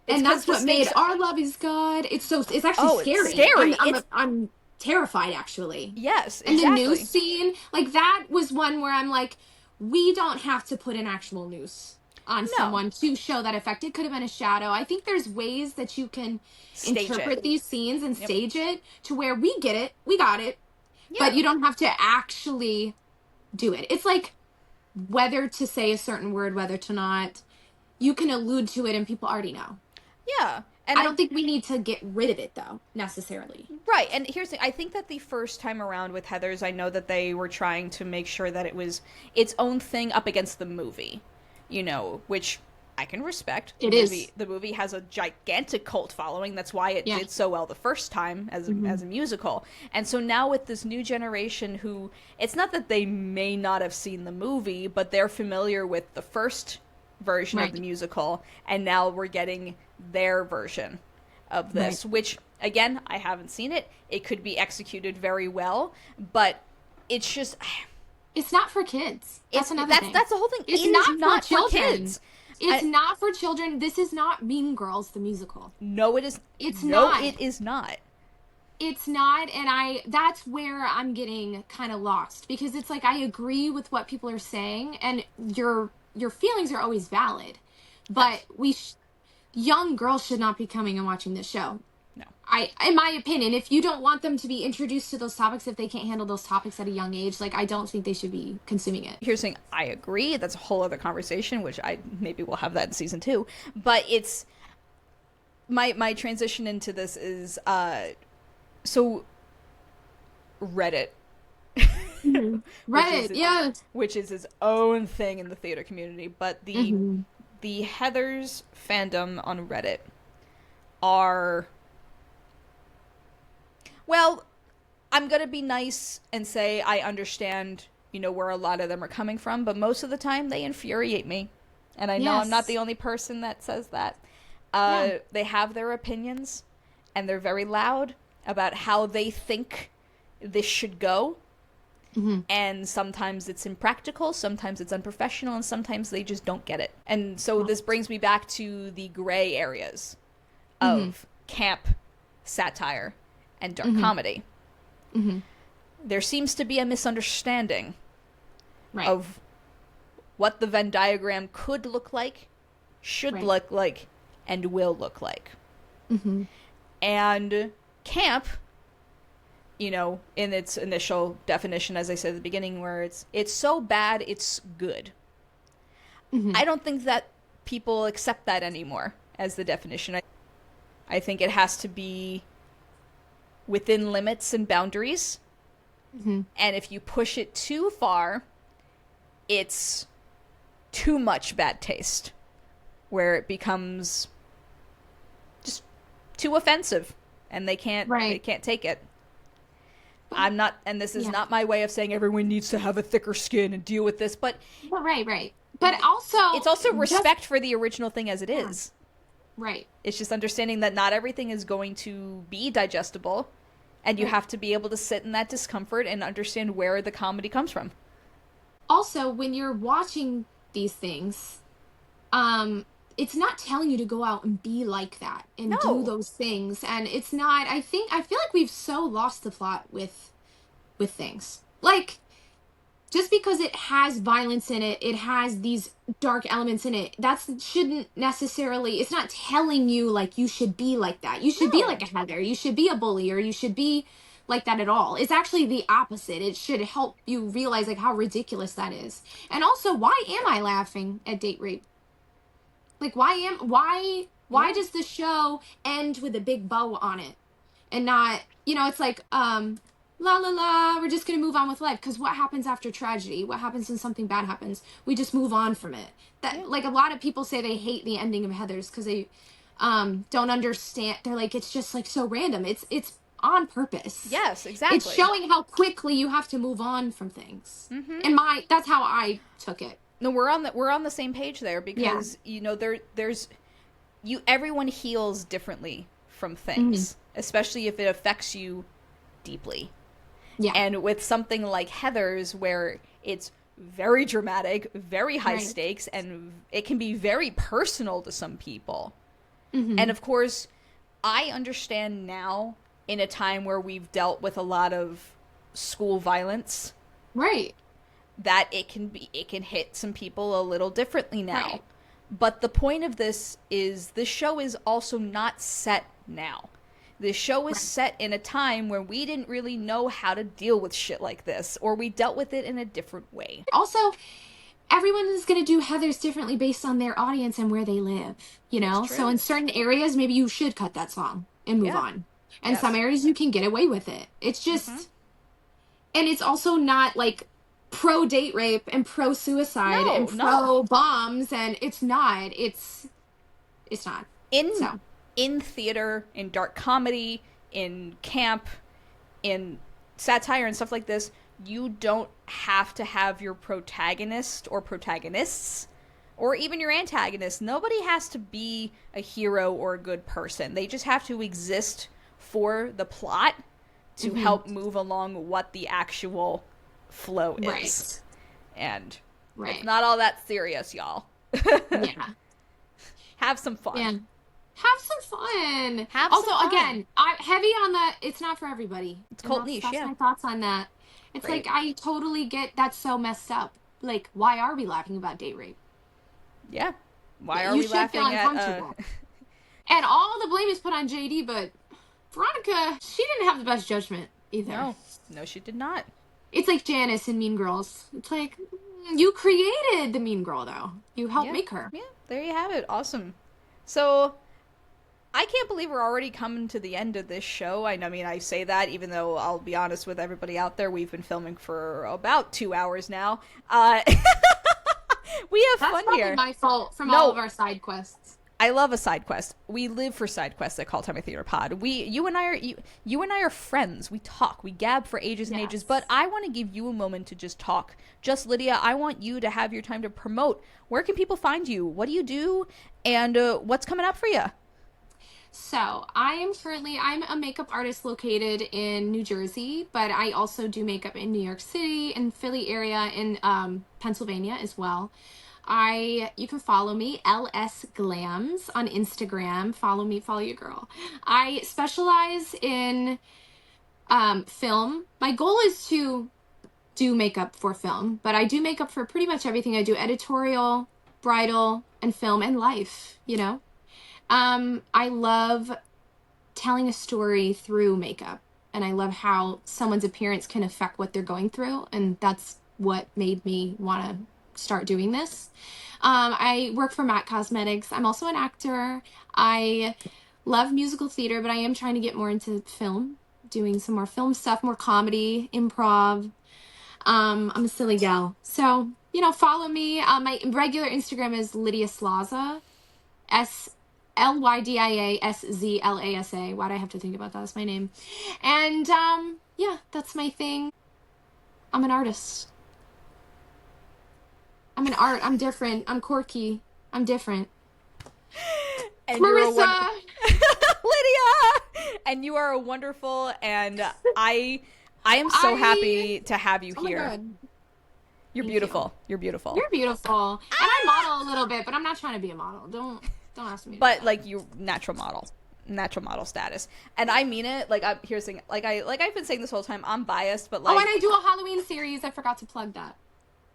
and that's what made Our Love Is God. It's actually scary. It's scary. I'm terrified, actually. Yes, exactly. And the noose scene, like, that was one where I'm like, we don't have to put an actual noose on someone to show that effect. It could have been a shadow. I think there's ways that you can interpret these scenes and stage it to where we get it, we got it, but you don't have to actually do it. It's like whether to say a certain word, whether to not. You can allude to it and people already know. Yeah. And I don't think we need to get rid of it, though, necessarily. Right. And here's the thing. I think that the first time around with Heathers, I know that they were trying to make sure that it was its own thing up against the movie, you know, which I can respect. The movie has a gigantic cult following. That's why it did so well the first time as a musical. And so now with this new generation who, it's not that they may not have seen the movie, but they're familiar with the first version of the musical, and now we're getting their version of this, which, again, I haven't seen it. It could be executed very well, but it's just... It's not for kids. That's another thing. That's the whole thing. It's It not, is not for children. kids. It's not for children. This is not Mean Girls, the musical. No, it is. It's no, not. it is not. It's not, and that's where I'm getting kind of lost, because it's like I agree with what people are saying, and your feelings are always valid, but young girls should not be coming and watching this show. No. In my opinion, if you don't want them to be introduced to those topics, if they can't handle those topics at a young age, like, I don't think they should be consuming it. Here's the thing, I agree. That's a whole other conversation, which maybe we'll have that in season 2. But it's my transition into this is so Reddit. Mm-hmm. Reddit, which is its own thing in the theater community. But the Heathers fandom on Reddit are, well, I'm gonna be nice and say I understand, where a lot of them are coming from, but most of the time they infuriate me. And I know I'm not the only person that says that. They have their opinions, and they're very loud about how they think this should go. Mm-hmm. And sometimes it's impractical, sometimes it's unprofessional, and sometimes they just don't get it. And so this brings me back to the gray areas of camp, satire, and dark comedy. Mm-hmm. There seems to be a misunderstanding of what the Venn diagram could look like, should look like, and will look like. Mm-hmm. And camp, in its initial definition, as I said at the beginning, where it's so bad it's good. Mm-hmm. I don't think that people accept that anymore as the definition. I think it has to be within limits and boundaries. Mm-hmm. And if you push it too far, it's too much bad taste, where it becomes just too offensive. And they can't take it. I'm not, and this is not my way of saying everyone needs to have a thicker skin and deal with this, but right. But also, it's also respect for the original thing as it is. Right. It's just understanding that not everything is going to be digestible, and you have to be able to sit in that discomfort and understand where the comedy comes from. Also, when you're watching these things, it's not telling you to go out and be like that and do those things. And it's not, I feel like we've so lost the plot with things. Like, just because it has violence in it, it has these dark elements in it, shouldn't necessarily, it's not telling you, like, you should be like that. You should be like a Heather. You should be a bully, or you should be like that at all. It's actually the opposite. It should help you realize, like, how ridiculous that is. And also, why am I laughing at date rape? Like, why does the show end with a big bow on it and not, it's like, la la la, we're just going to move on with life. Because what happens after tragedy? What happens when something bad happens? We just move on from it. Like, a lot of people say they hate the ending of Heathers because they don't understand. They're like, it's just, like, so random. It's on purpose. Yes, exactly. It's showing how quickly you have to move on from things. Mm-hmm. And that's how I took it. No, we're on the same page there, because there's everyone heals differently from things, especially if it affects you deeply. Yeah. And with something like Heathers, where it's very dramatic, very high stakes, and it can be very personal to some people. Mm-hmm. And of course, I understand now, in a time where we've dealt with a lot of school violence. Right. That it can hit some people a little differently now. Right. But the point of this is, the show is also not set now. The show is set in a time where we didn't really know how to deal with shit like this, or we dealt with it in a different way. Also, everyone is going to do Heathers differently based on their audience and where they live, So in certain areas, maybe you should cut that song and move on. And some areas you can get away with it. It's just, and it's also not like pro date rape and pro suicide and pro bombs, and it's not. In theater, in dark comedy, in camp, in satire and stuff like this, you don't have to have your protagonist or protagonists, or even your antagonist. Nobody has to be a hero or a good person. They just have to exist for the plot to help move along what the actual flow is. And Right. it's not all that serious, y'all. Yeah. Have some fun. Yeah. Have some fun. Have Also, some fun. again, heavy on the, it's not for everybody. It's cult niche, that's yeah. my thoughts on that. It's Right. like, I totally get that's so messed up. Like, why are we laughing about date rape? Yeah. Why are You we should laughing feel at uncomfortable. And all the blame is put on JD, but Veronica, she didn't have the best judgment either. No, she did not. It's like Janice in Mean Girls. It's like, you created the mean girl, though. You helped make her. Yeah, there you have it. Awesome. So, I can't believe we're already coming to the end of this show. I mean, I say that even though I'll be honest with everybody out there, we've been filming for about 2 hours now. We have fun here. That's my fault from all of our side quests. I love a side quest. We live for side quests at Call Time a Theater Pod. You and I are friends. We talk. We gab for ages and ages. But I want to give you a moment to just talk. Just Lydia, I want you to have your time to promote. Where can people find you? What do you do? And what's coming up for you? So I'm a makeup artist located in New Jersey, but I also do makeup in New York City and Philly area, in Pennsylvania as well. You can follow me, lsglams on Instagram. Follow me, follow your girl. I specialize in film. My goal is to do makeup for film, but I do makeup for pretty much everything. I do editorial, bridal, and film, and life, you know. I love telling a story through makeup, and I love how someone's appearance can affect what they're going through, and that's what made me want to start doing this. I work for Matt Cosmetics. I'm also an actor. I love musical theater, but I am trying to get more into film, doing some more film stuff, more comedy, improv. I'm a silly gal. So, follow me. My regular Instagram is Lydia Slaza, SLYDIASZLASA. Why'd I have to think about that? That's my name. And, yeah, that's my thing. I'm an artist. I'm different. I'm quirky. I'm different. And Marisa! Lydia! And you are wonderful, and I am so happy to have you here. My God. You're beautiful. You're beautiful. You're beautiful. And I model a little bit, but I'm not trying to be a model. Don't ask me. But like, you natural model status, and I mean it. Like, I've been saying this whole time, I'm biased, but like, and I do a Halloween series. I forgot to plug that.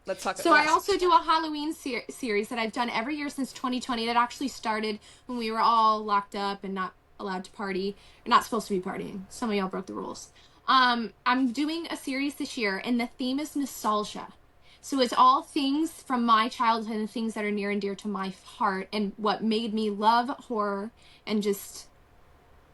Let's talk. So I also do a Halloween series that I've done every year since 2020. That actually started when we were all locked up and not allowed to party. You're not supposed to be partying. Some of y'all broke the rules. I'm doing a series this year, and the theme is nostalgia. So it's all things from my childhood and things that are near and dear to my heart, and what made me love horror, and just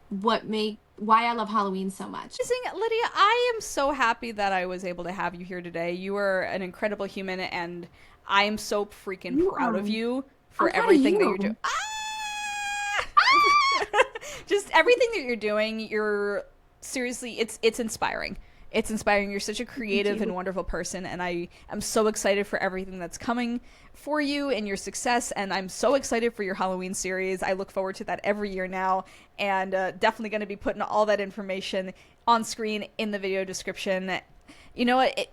why I love Halloween so much. Lydia, I am so happy that I was able to have you here today. You are an incredible human, and I am so freaking proud of you for everything that you're doing. Just everything that you're doing. You're seriously, it's inspiring. It's inspiring. You're such a creative and wonderful person, and I am so excited for everything that's coming for you and your success, and I'm so excited for your Halloween series. I look forward to that every year now, and definitely going to be putting all that information on screen in the video description. You know what? I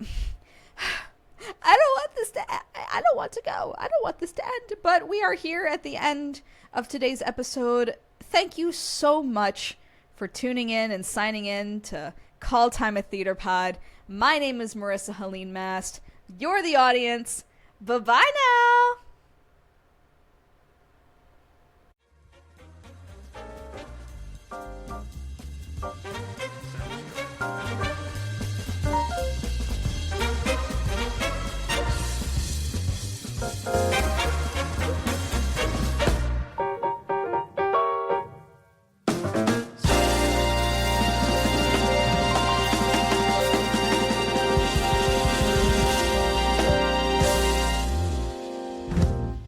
don't want this to I don't want to go. I don't want this to end, but we are here at the end of today's episode. Thank you so much for tuning in and signing in to Call Time a Theater Pod. My name is Marisa Helene Mast. You're the audience. Bye-bye now.